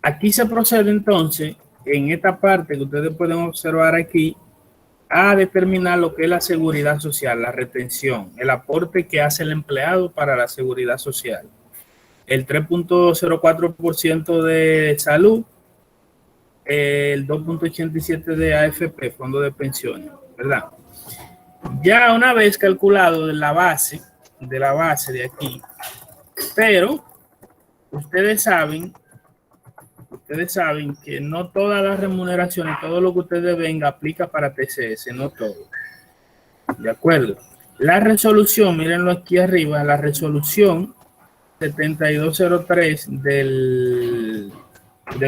Aquí se procede entonces, en esta parte que ustedes pueden observar aquí, a determinar lo que es la seguridad social, la retención, el aporte que hace el empleado para la seguridad social. El 3.04% de salud, el 2.87% de AFP, fondo de pensiones, ¿verdad? Ya una vez calculado de la base de aquí, pero ustedes saben que no todas las remuneraciones, todo lo que ustedes ven aplica para TCS, no todo. ¿De acuerdo? La resolución, mírenlo aquí arriba, la resolución 7203 del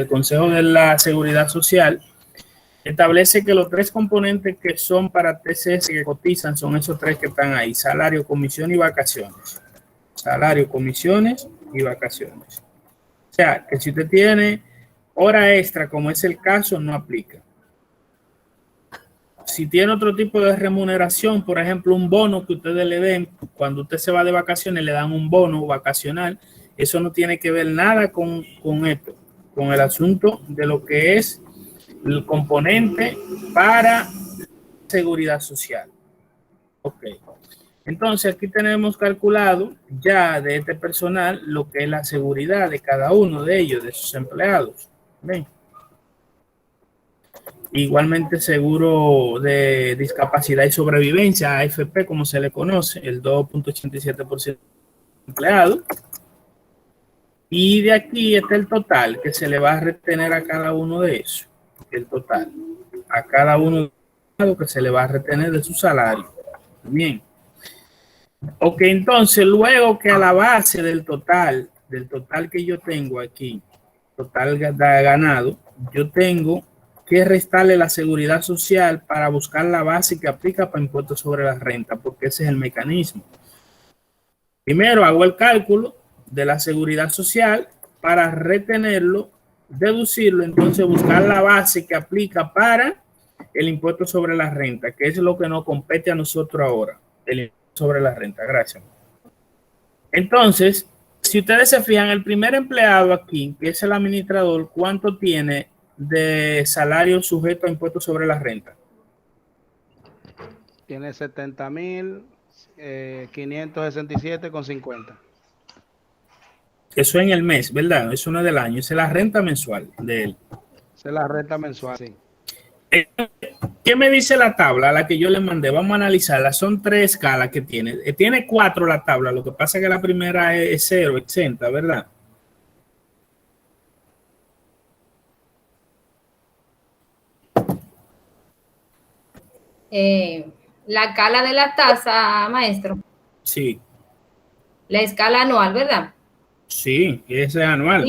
Consejo de la Seguridad Social establece que los tres componentes que son para TCS que cotizan son esos tres que están ahí: salario, comisión y vacaciones. Salario, comisiones y vacaciones. O sea, que si usted tiene hora extra, como es el caso, no aplica. Si tiene otro tipo de remuneración, por ejemplo, un bono que ustedes le den, cuando usted se va de vacaciones, le dan un bono vacacional, eso no tiene que ver nada con esto, con el asunto de lo que es el componente para seguridad social. Ok. Entonces, aquí tenemos calculado ya de este personal lo que es la seguridad de cada uno de ellos, de sus empleados. ¿Ven? Igualmente seguro de discapacidad y sobrevivencia, AFP como se le conoce, el 2.87% empleado. Y de aquí está el total que se le va a retener a cada uno de esos. El total. A cada uno de los que se le va a retener de su salario. Bien. Ok, entonces luego que a la base del total que yo tengo aquí, total ganado, yo tengo que restarle la seguridad social para buscar la base que aplica para impuestos sobre la renta, porque ese es el mecanismo. Primero hago el cálculo de la seguridad social para retenerlo, deducirlo, entonces buscar la base que aplica para el impuesto sobre la renta, que es lo que nos compete a nosotros ahora, el impuesto sobre la renta. Gracias. Entonces, si ustedes se fijan, el primer empleado aquí, que es el administrador, ¿cuánto tiene de salario sujeto a impuestos sobre la renta? Tiene 70.567,50. Eso en el mes, ¿verdad? Eso no es del año, esa es la renta mensual de él. Esa es la renta mensual, sí. ¿Qué me dice la tabla a la que yo le mandé? Vamos a analizarla. Son 3 escalas que tiene. Tiene 4 la tabla. Lo que pasa es que la primera es 0, exenta, ¿verdad? La escala de la tasa, maestro. Sí. La escala anual, ¿verdad? Sí, ese es anual.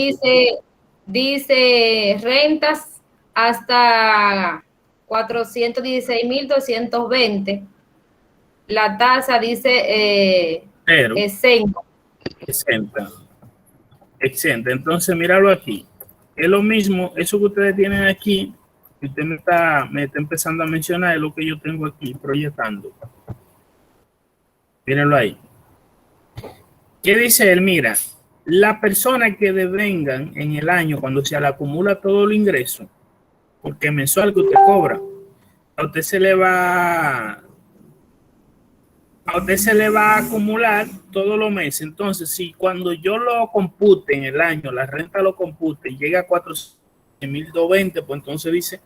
Dice rentas hasta 416.220. La tasa dice Pero exenta. Exenta. Entonces, míralo aquí. Es lo mismo, eso que ustedes tienen aquí, que usted me está empezando a mencionar, es lo que yo tengo aquí proyectando. Mírenlo ahí. ¿Qué dice él? Mira, la persona que devengan en el año, cuando se le acumula todo el ingreso, porque mensual que usted cobra, a usted se le va a acumular todos los meses. Entonces, si cuando yo lo compute en el año, la renta lo compute y llega a 400.220, pues entonces dice,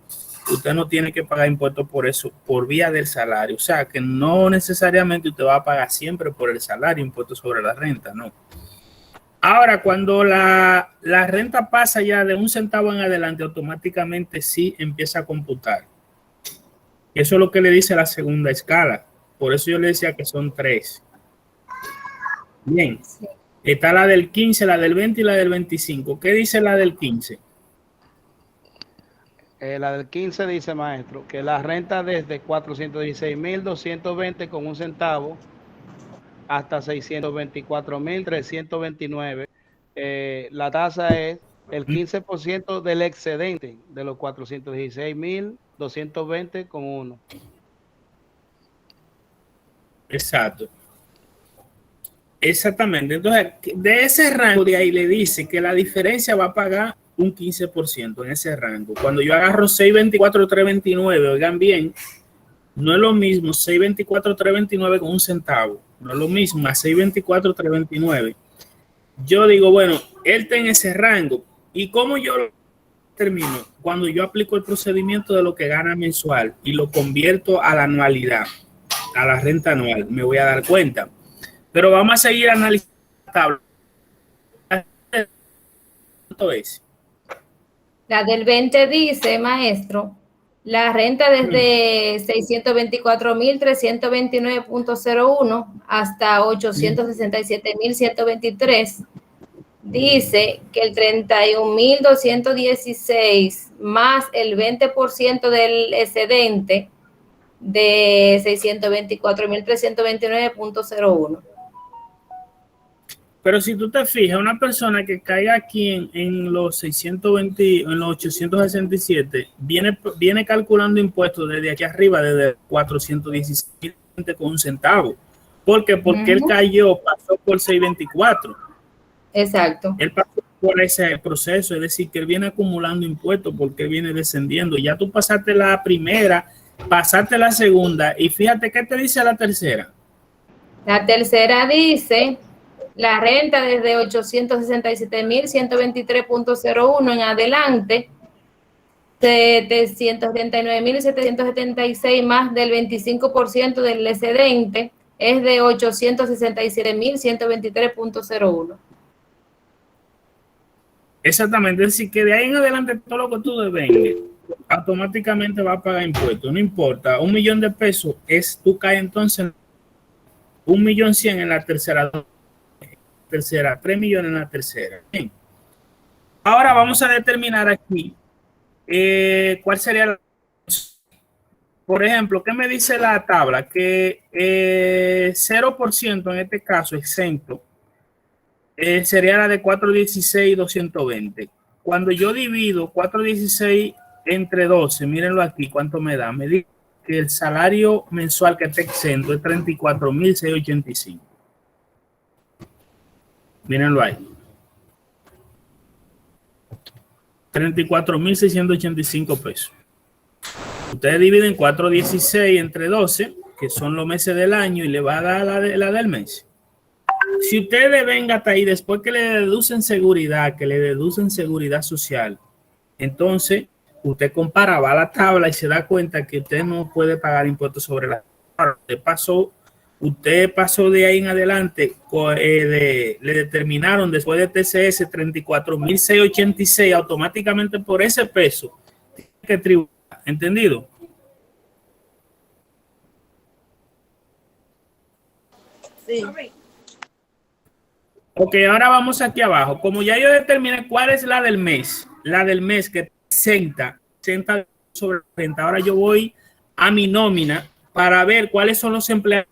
usted no tiene que pagar impuestos por eso, por vía del salario. O sea, que no necesariamente usted va a pagar siempre por el salario impuestos sobre la renta, no. Ahora, cuando la renta pasa ya de 1 centavo en adelante, automáticamente sí empieza a computar. Eso es lo que le dice la segunda escala. Por eso yo le decía que son 3. Bien. Está la del 15, la del 20 y la del 25. ¿Qué dice la del 15? La del 15 dice, maestro, que la renta desde 416.220 con un centavo hasta 624.329. La tasa es el 15% del excedente de los 416.220 con uno. Exacto. Exactamente. Entonces, de ese rango de ahí le dice que la diferencia va a pagar un 15% en ese rango. Cuando yo agarro 624.329, oigan bien, no es lo mismo 624.329 con un centavo. No es lo mismo a 624.329. Yo digo, bueno, él está en ese rango. ¿Y cómo yo lo termino? Cuando yo aplico el procedimiento de lo que gana mensual y lo convierto a la anualidad, a la renta anual, me voy a dar cuenta. Pero vamos a seguir analizando la tabla. ¿Cuánto es? La del 20 dice, maestro, la renta desde 624.329.01 hasta 867.123 dice que el 31.216 más el 20% del excedente de 624.329.01. Pero si tú te fijas, una persona que caiga aquí en los 620, en los 867, viene calculando impuestos desde aquí arriba, desde 416 con un centavo. ¿Por qué? Porque él cayó, pasó por 624. Exacto. Él pasó por ese proceso, es decir, que él viene acumulando impuestos porque él viene descendiendo. Ya tú pasaste la primera, pasaste la segunda, y fíjate qué te dice la tercera. La tercera dice... La renta desde 867.123.01 en adelante, 739.776 más del 25% del excedente, es de 867.123.01. Exactamente, es decir, que de ahí en adelante todo lo que tú devengues, automáticamente va a pagar impuestos, no importa, 1.000.000 de pesos, tú caes entonces 1.100.000 en la tercera, 3 millones en la tercera. Bien. Ahora vamos a determinar aquí cuál sería la... Por ejemplo, ¿qué me dice la tabla? Que 0% en este caso exento sería la de 416.220. Cuando yo divido 416 entre 12, mírenlo aquí, ¿cuánto me da? Me dice que el salario mensual que está exento es 34.685. Mírenlo ahí. 34.685 pesos. Ustedes dividen 416 entre 12, que son los meses del año, y le va a dar la del mes. Si ustedes ven hasta ahí, después que le deducen seguridad, que le deducen seguridad social, entonces usted compara, va a la tabla y se da cuenta que usted no puede pagar impuestos sobre la tabla. Usted pasó de ahí en adelante, le determinaron después de TCS 34.686, automáticamente por ese peso tiene que tributar. ¿Entendido? Sí. Ok, ahora vamos aquí abajo. Como ya yo determiné cuál es la del mes que exenta sobre la renta, ahora yo voy a mi nómina para ver cuáles son los empleados.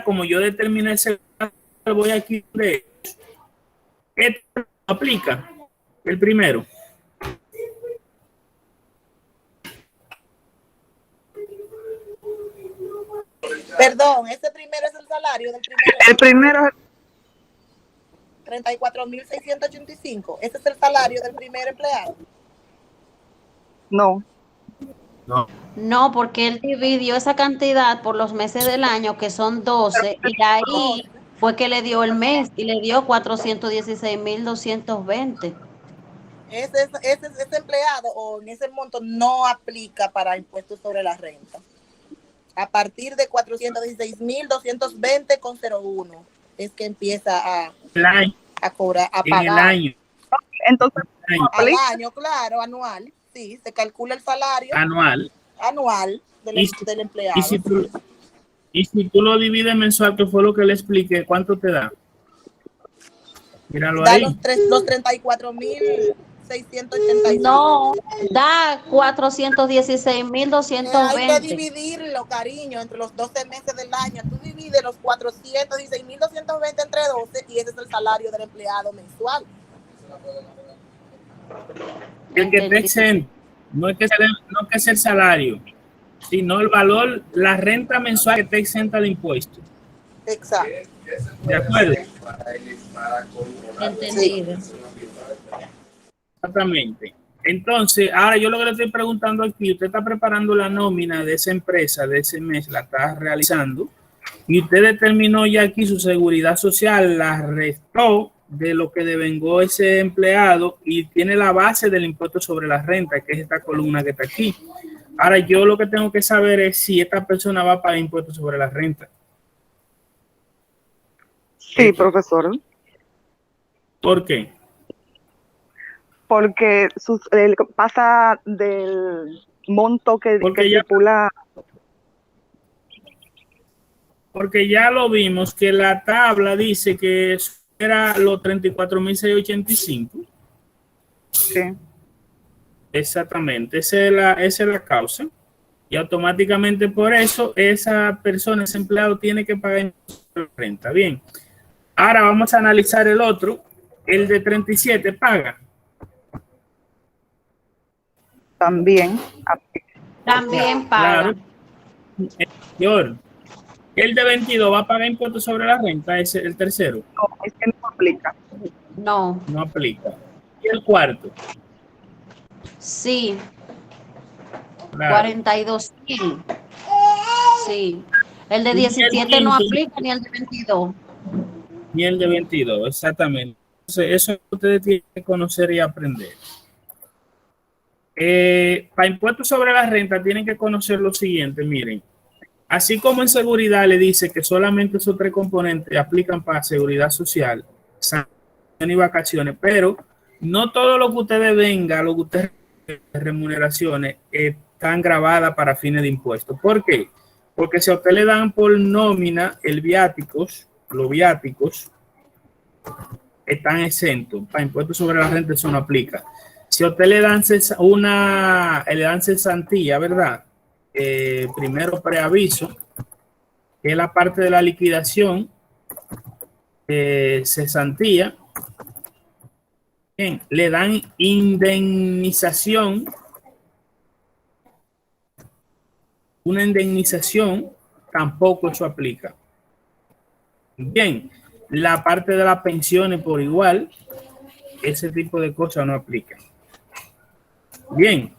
Como yo determiné ese, voy aquí de esto aplica el primero. Perdón, ese primero es el salario del primero. El primero es 34.685. Ese es el salario del primer empleado. no. No, porque él dividió esa cantidad por los meses del año, que son 12, y ahí fue que le dio el mes y le dio 416.220. Ese empleado o en ese monto no aplica para impuestos sobre la renta. A partir de 416.220,01 es que empieza a cobrar, a pagar. En el año. Entonces, Al año, claro, anual. Sí, se calcula el salario anual del empleado. Y si tú lo divides mensual, que fue lo que le expliqué, ¿cuánto te da? Míralo Da ahí. los 34.685. 685. No, da Hay que 416.220. dividirlo, cariño, entre los 12 meses del año. Tú divides los 416.220 entre 12 y ese es el salario del empleado mensual. El que esté exento, no es que sea el salario, sino el valor, la renta mensual que esté exenta de impuestos. Exacto. ¿De acuerdo? Entendido. Exactamente. Entonces, ahora yo lo que le estoy preguntando aquí, usted está preparando la nómina de esa empresa, de ese mes, la está realizando, y usted determinó ya aquí su seguridad social, la restó de lo que devengó ese empleado y tiene la base del impuesto sobre la renta, que es esta columna que está aquí. Ahora, yo lo que tengo que saber es si esta persona va a pagar impuestos sobre la renta. Sí, profesor. ¿Por qué? Porque pasa del monto que estipula. Porque ya lo vimos que la tabla dice que era los 34.685. Sí. Exactamente, esa es la causa. Y automáticamente por eso esa persona, ese empleado, tiene que pagar renta. Bien. Ahora vamos a analizar el otro. El de 37 paga. También paga. Claro. El de 22 va a pagar impuestos sobre la renta, ese es el tercero. No, es que no aplica. No. No aplica. ¿Y el cuarto? Sí. Claro. 42.000. Sí. El de 17 no aplica, ni el de 22. Ni el de 22, exactamente. Entonces, eso ustedes tienen que conocer y aprender. Para impuestos sobre la renta tienen que conocer lo siguiente, miren. Así como en seguridad le dice que solamente esos tres componentes aplican para seguridad social, sanción y vacaciones, pero no todo lo que ustedes venga, lo que ustedes remuneraciones, están grabadas para fines de impuestos. ¿Por qué? Porque si a usted le dan por nómina los viáticos están exentos. Para impuestos sobre la renta eso no aplica. Si a usted le dan cesantía, ¿verdad? Primero preaviso, que es la parte de la liquidación, cesantía. Bien, le dan indemnización, una indemnización, tampoco eso aplica. Bien, la parte de las pensiones por igual, ese tipo de cosas no aplican. Bien.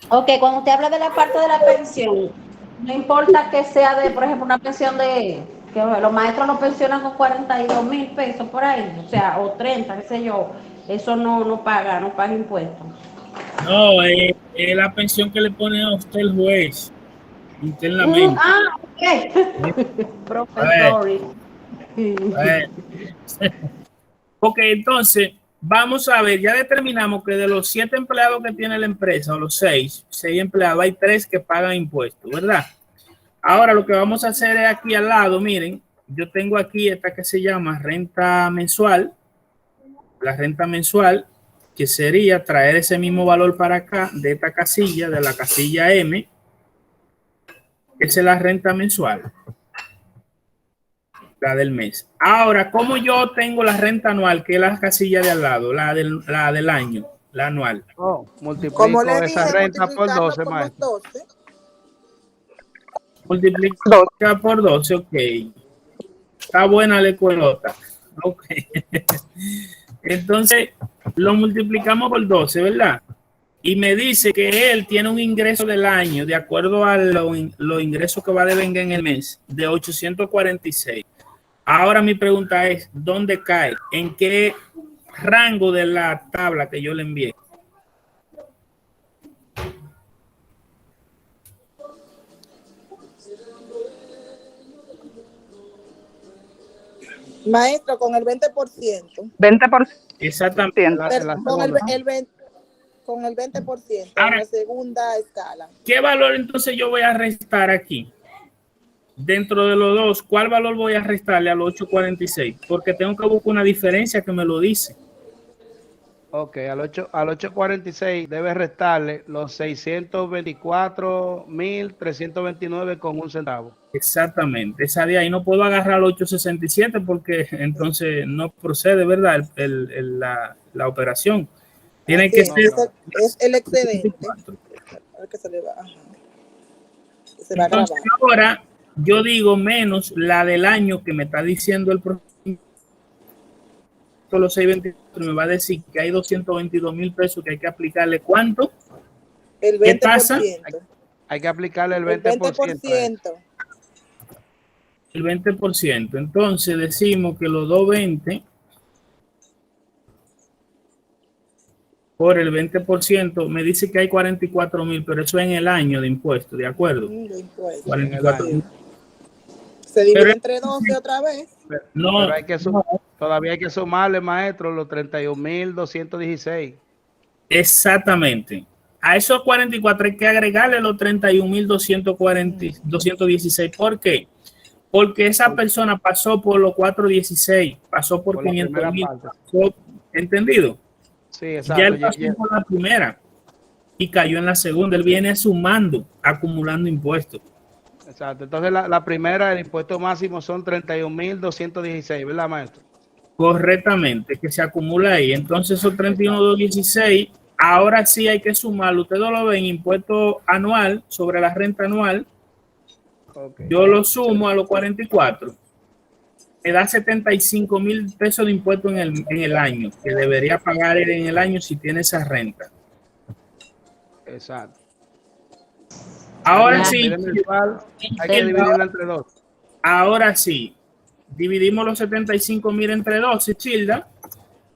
Ok, cuando usted habla de la parte de la pensión, no importa que sea de, por ejemplo, una pensión de, que los maestros lo pensionan con 42.000 pesos por ahí, o sea, o 30, qué sé yo, eso no paga impuestos. No, es la pensión que le pone a usted el juez internamente. Ok. Profesor. Ok, entonces, vamos a ver, ya determinamos que de los 7 empleados que tiene la empresa, o los 6 empleados, hay 3 que pagan impuestos, ¿verdad? Ahora lo que vamos a hacer es aquí al lado, miren, yo tengo aquí esta que se llama renta mensual, la renta mensual, que sería traer ese mismo valor para acá, de esta casilla, de la casilla M, esa es la renta mensual, la del mes. Ahora, ¿cómo yo tengo la renta anual, que es la casilla de al lado, la del año, la anual? Multiplico esa renta por 12, maestro. Multiplica por 12, ok. Está buena la escuelota. Ok. Entonces, lo multiplicamos por 12, ¿verdad? Y me dice que él tiene un ingreso del año, de acuerdo a los ingresos que va a devengar en el mes, de 846. Ahora mi pregunta es, ¿dónde cae? ¿En qué rango de la tabla que yo le envié? Maestro, con el 20%. 20%. Exactamente. Con el 20%, ahora, en la segunda escala. ¿Qué valor entonces yo voy a restar aquí? Dentro de los dos, ¿cuál valor voy a restarle a los 846? Porque tengo que buscar una diferencia que me lo dice. Ok, al 846 debe restarle los 624.329 con un centavo. Exactamente. Esa de ahí no puedo agarrar el 867 porque entonces no procede, ¿verdad? La operación. Tiene que ser es el excedente. Que se le va, se va a entonces, ahora yo digo menos la del año que me está diciendo el profesor, los 624, me va a decir que hay 222,000 pesos que hay que aplicarle. ¿Cuánto? El 20%. ¿Qué pasa? Hay que aplicarle el 20%. El 20%. Entonces decimos que los 220 por el 20% me dice que hay 44,000, pero eso es en el año de impuestos, ¿de acuerdo? De impuestos. 44,000. Se divide entre 12 otra vez. No, pero todavía hay que sumarle, maestro, los 31.216. Exactamente. A esos 44 hay que agregarle los 31.216. ¿Por qué? Porque esa persona pasó por los 416, pasó por 500,000. ¿Entendido? Sí, exacto. Ya él pasó por la primera y cayó en la segunda. Él viene sumando, acumulando impuestos. Exacto. Entonces la primera, el impuesto máximo son 31.216, ¿verdad, maestro? Correctamente, que se acumula ahí. Entonces esos 31.216, ahora sí hay que sumarlo. Ustedes lo ven, impuesto anual sobre la renta anual. Okay. Yo lo sumo a los 44. Me da 75,000 pesos de impuesto en el año, que debería pagar él en el año si tiene esa renta. Exacto. Ahora sí. Hay que dividirla entre dos. Ahora sí. Dividimos los 75,000 entre 12, Childa,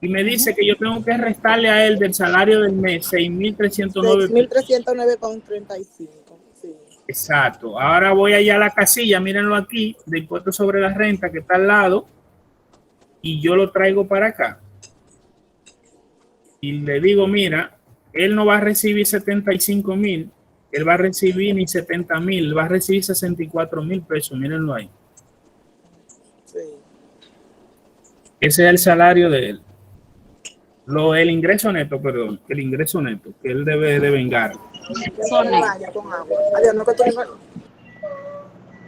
y me dice que yo tengo que restarle a él del salario del mes 6.309. 6.309,35. Sí. Exacto. Ahora voy allá a la casilla, mírenlo aquí, de impuesto sobre la renta que está al lado, y yo lo traigo para acá. Y le digo, mira, él no va a recibir 75,000, él va a recibir ni 70,000, va a recibir 64,000 pesos, mírenlo ahí. Sí. Ese es el salario de él. El ingreso neto, perdón, el ingreso neto que él debe de vengar.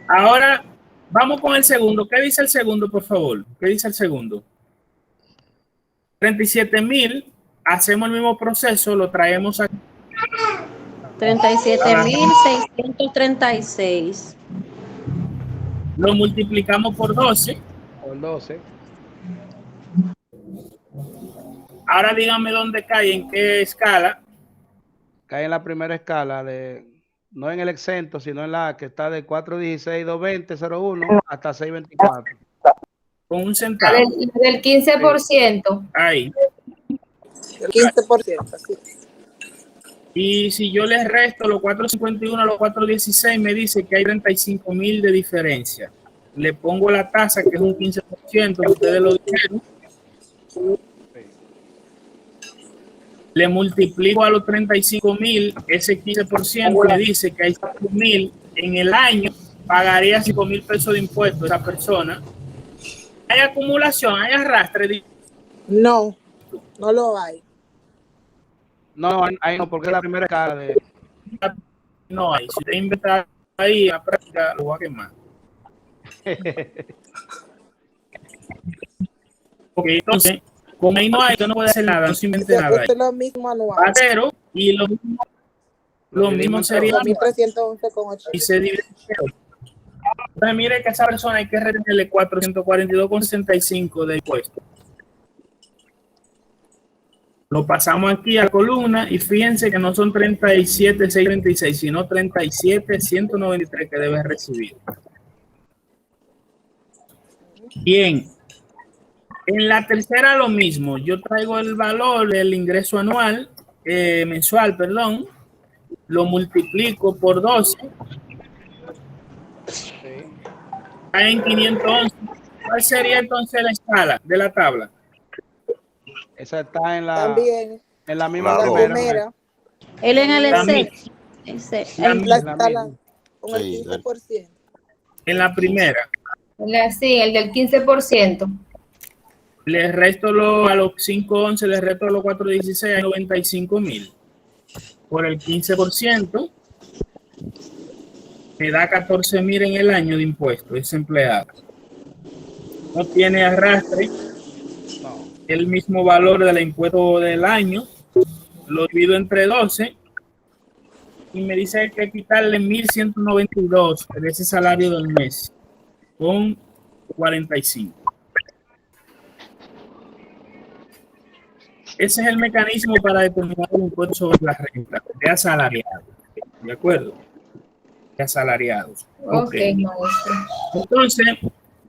Ahora vamos con el segundo. ¿Qué dice el segundo, por favor? ¿Qué dice el segundo? 37,000. Hacemos el mismo proceso, lo traemos aquí. 37.636. Lo multiplicamos por 12. Por 12. Ahora díganme dónde cae, en qué escala. Cae en la primera escala, no en el exento, sino en la que está de 416, 220, 01 hasta 624. Con un centavo. Del 15%. Ahí. El 15%, sí. Y si yo les resto los 451 a los 416, me dice que hay 35,000 de diferencia. Le pongo la tasa, que es un 15%, ustedes lo dijeron. Le multiplico a los 35,000, ese 15%, me dice que hay 5,000 en el año, pagaría 5,000 pesos de impuestos esa persona. ¿Hay acumulación? ¿Hay arrastre? No, no lo hay. No, ahí no, porque es la primera escala de... No hay. Si usted inventa ahí, a práctica lo voy a quemar. Ok, entonces, como ahí no hay, usted no puede hacer nada, no se invente nada. Es lo mismo anual. Pero, y lo mismo sería 2.311,8. y se divide. Entonces, mire que a esa persona hay que retenerle 442,65 de impuestos. Lo pasamos aquí a la columna y fíjense que no son 37,636, sino 37,193 que debe recibir. Bien. En la tercera lo mismo. Yo traigo el valor del ingreso anual, mensual, perdón. Lo multiplico por 12. Cae en 511. ¿Cuál sería entonces la escala de la tabla? Esa está en la, también, en la misma primera. Él en el Excel. La escala con el 15%. En la primera. Sí, el del 15%. Le resto a los 511, le resto a los 416, hay 95,000. Por el 15%, me da 14,000 en el año de impuesto, ese empleado. No tiene arrastre, el mismo valor del impuesto del año, lo divido entre 12 y me dice que hay que quitarle 1,192 de ese salario del mes con 45. Ese es el mecanismo para determinar el impuesto sobre la renta de asalariados. ¿De acuerdo? De asalariados. Okay. Entonces,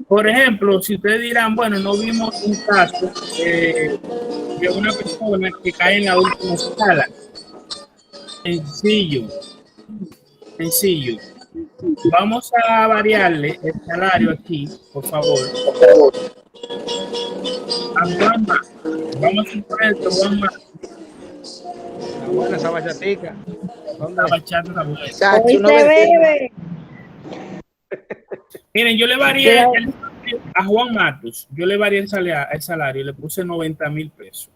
por ejemplo, si ustedes dirán, bueno, no vimos un caso de una persona que cae en la última escala. Sencillo. Vamos a variarle el salario aquí, por favor. A Juan Más. Vamos a poner esto, Juan Más. Está buena esa bachatica. La bachata está buena. Chacho, no me Miren, yo le varié a Juan Matos, yo le varié el salario y le puse 90,000 pesos.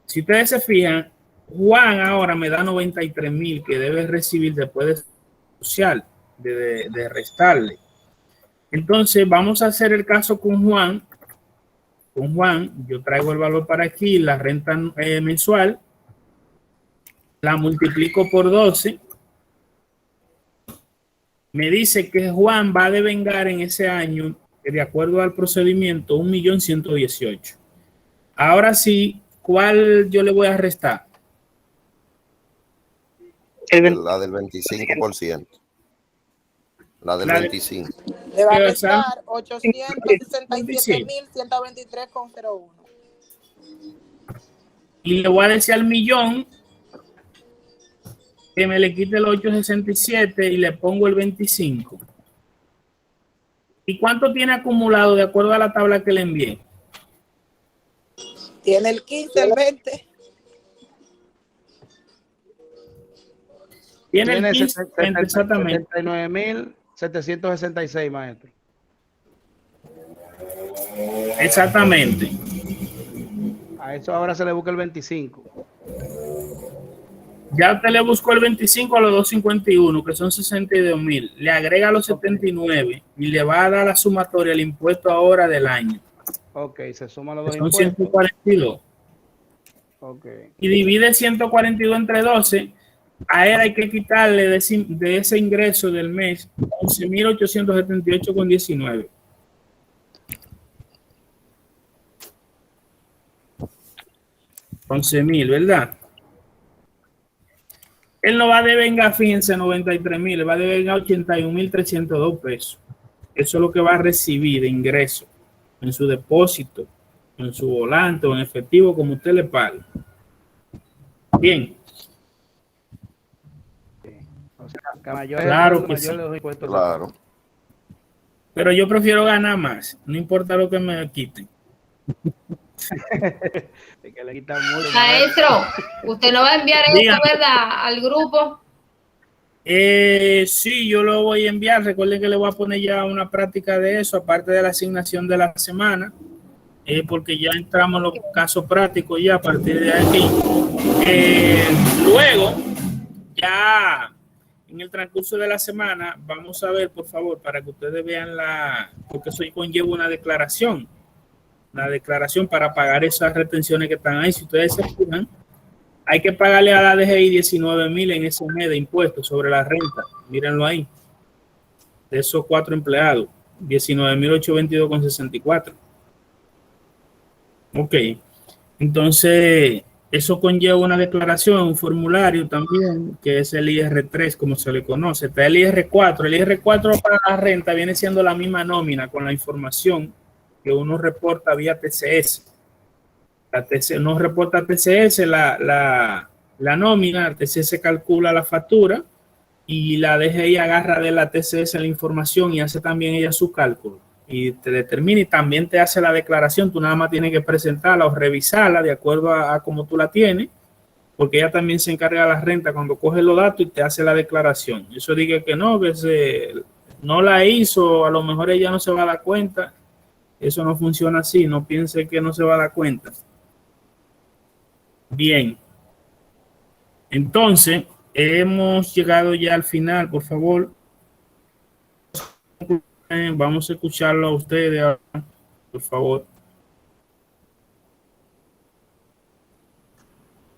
Si ustedes se fijan, Juan ahora me da 93,000 que debe recibir después de social, de restarle. Entonces, vamos a hacer el caso con Juan. Con Juan, yo traigo el valor para aquí, la renta mensual, la multiplico por 12. Me dice que Juan va a devengar en ese año, de acuerdo al procedimiento, 1,118,000. Ahora sí, ¿cuál yo le voy a restar? La del 25%. La del 25. Le va a restar 867,123,01. Y le voy a decir al millón que me le quite el 867 y le pongo el 25. ¿Y cuánto tiene acumulado de acuerdo a la tabla que le envié? Tiene el 15, el 20. Tiene el 15, exactamente. 79,766, maestro. Exactamente. A eso ahora se le busca el 25. Ya usted le buscó el 25 a los 251, que son 62,000. Le agrega los 79 y le va a dar la sumatoria el impuesto ahora del año. Ok, se suman los dos Son impuestos. 142. Ok. Y divide 142 entre 12. A él hay que quitarle de ese ingreso del mes 11,878,19. $11,000, ¿verdad? Él no va a devengar, fíjense, 93,000, le va a devengar 81,302 pesos. Eso es lo que va a recibir de ingreso en su depósito, en su volante o en efectivo, como usted le pague. Bien. O sea, Claro que sí. Claro. Pero yo prefiero ganar más, no importa lo que me quiten. Que le quitan mucho. Maestro, ¿usted no va a enviar eso, verdad, al grupo? Sí, yo lo voy a enviar. Recuerden que le voy a poner ya una práctica de eso, aparte de la asignación de la semana, porque ya entramos en los casos prácticos ya a partir de aquí. Luego, ya en el transcurso de la semana, vamos a ver, por favor, para que ustedes vean porque eso conlleva una declaración para pagar esas retenciones que están ahí. Si ustedes se fijan, hay que pagarle a la DGI 19,000 en ese mes de impuestos sobre la renta. Mírenlo ahí. De esos 4 empleados, 19,822,64. Ok. Entonces, eso conlleva una declaración, un formulario también, que es el IR3, como se le conoce. Está el IR4. El IR4 para la renta viene siendo la misma nómina con la información que uno reporta vía TCS. Uno reporta TCS la nómina, el TCS calcula la factura y la DGI agarra de la TCS la información y hace también ella su cálculo y te determina y también te hace la declaración. Tú nada más tienes que presentarla o revisarla de acuerdo a cómo tú la tienes, porque ella también se encarga de la renta cuando coge los datos y te hace la declaración. Eso diga que no la hizo, a lo mejor ella no se va a dar cuenta. Eso no funciona así, no piense que no se va a dar cuenta. Bien. Entonces, hemos llegado ya al final, por favor. Vamos a escucharlo a ustedes ahora, por favor.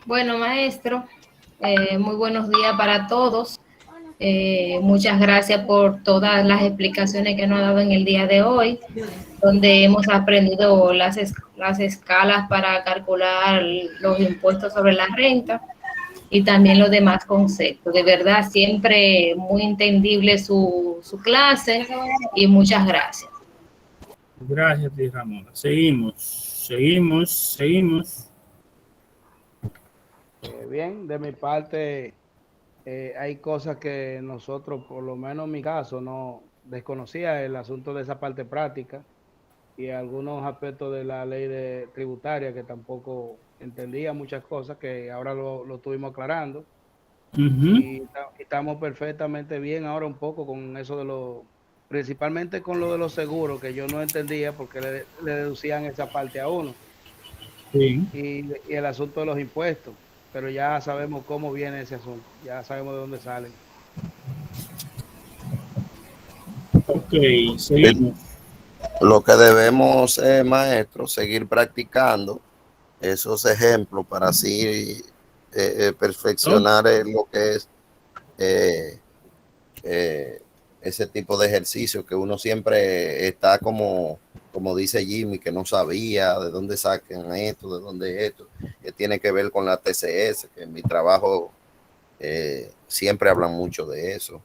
Bueno, maestro, muy buenos días para todos. Muchas gracias por todas las explicaciones que nos ha dado en el día de hoy, donde hemos aprendido las escalas para calcular los impuestos sobre la renta y también los demás conceptos. De verdad, siempre muy entendible su clase y muchas gracias. Gracias, Ramona. Seguimos. Bien, de mi parte, hay cosas que nosotros, por lo menos en mi caso, no desconocía el asunto de esa parte práctica y algunos aspectos de la ley tributaria que tampoco entendía muchas cosas que ahora lo estuvimos aclarando. Y estamos perfectamente bien ahora un poco con eso de principalmente con lo de los seguros, que yo no entendía porque le deducían esa parte a uno. Sí. Y el asunto de los impuestos, pero ya sabemos cómo viene ese asunto, ya sabemos de dónde salen. Ok, seguimos. Lo que debemos, maestro, seguir practicando esos ejemplos para así perfeccionar lo que es ese tipo de ejercicio que uno siempre está como dice Jimmy, que no sabía de dónde sacan esto, de dónde esto, que tiene que ver con la TCS, que en mi trabajo siempre hablan mucho de eso,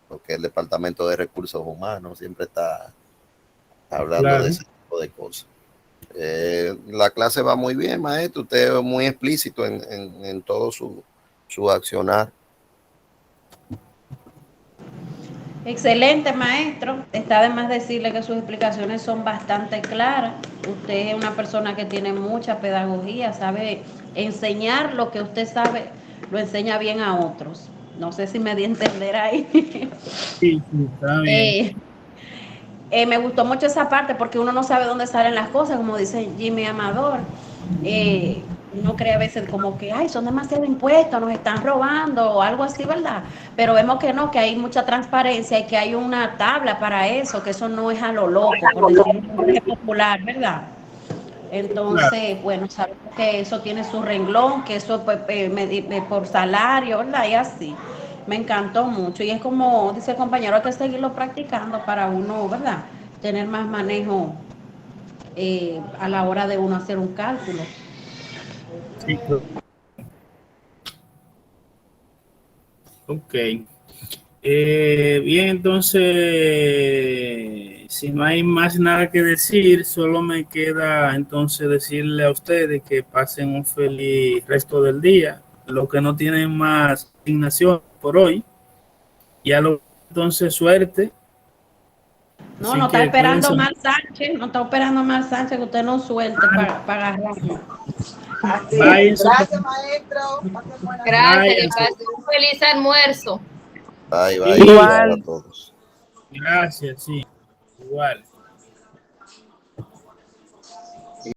porque el Departamento de Recursos Humanos siempre está hablando de ese tipo de cosas. La clase va muy bien, maestro. Usted es muy explícito en todo su accionar. Excelente, maestro. Está de más decirle que sus explicaciones son bastante claras. Usted es una persona que tiene mucha pedagogía, sabe enseñar lo que usted sabe, lo enseña bien a otros. No sé si me di a entender ahí. Sí, está bien. Me gustó mucho esa parte porque uno no sabe dónde salen las cosas, como dice Jimmy Amador. Uno cree a veces como que, ay, son demasiados impuestos, nos están robando o algo así, ¿verdad? Pero vemos que no, que hay mucha transparencia y que hay una tabla para eso, que eso no es a lo loco, por decirlo popular, ¿verdad? Entonces, bueno, sabemos que eso tiene su renglón, que eso por salario, ¿verdad? Y así. Me encantó mucho. Y es como dice el compañero, hay que seguirlo practicando para uno, ¿verdad? Tener más manejo a la hora de uno hacer un cálculo. Sí. Ok. Bien, entonces, si no hay más nada que decir, solo me queda entonces decirle a ustedes que pasen un feliz resto del día. Los que no tienen más asignación por hoy, ya entonces suerte. No, no está esperando Mar Sánchez, que usted no suelte para agarrarlo. Gracias, maestro. Gracias, que pasen un feliz almuerzo. Bye. Igual. A todos. Gracias, sí. Igual.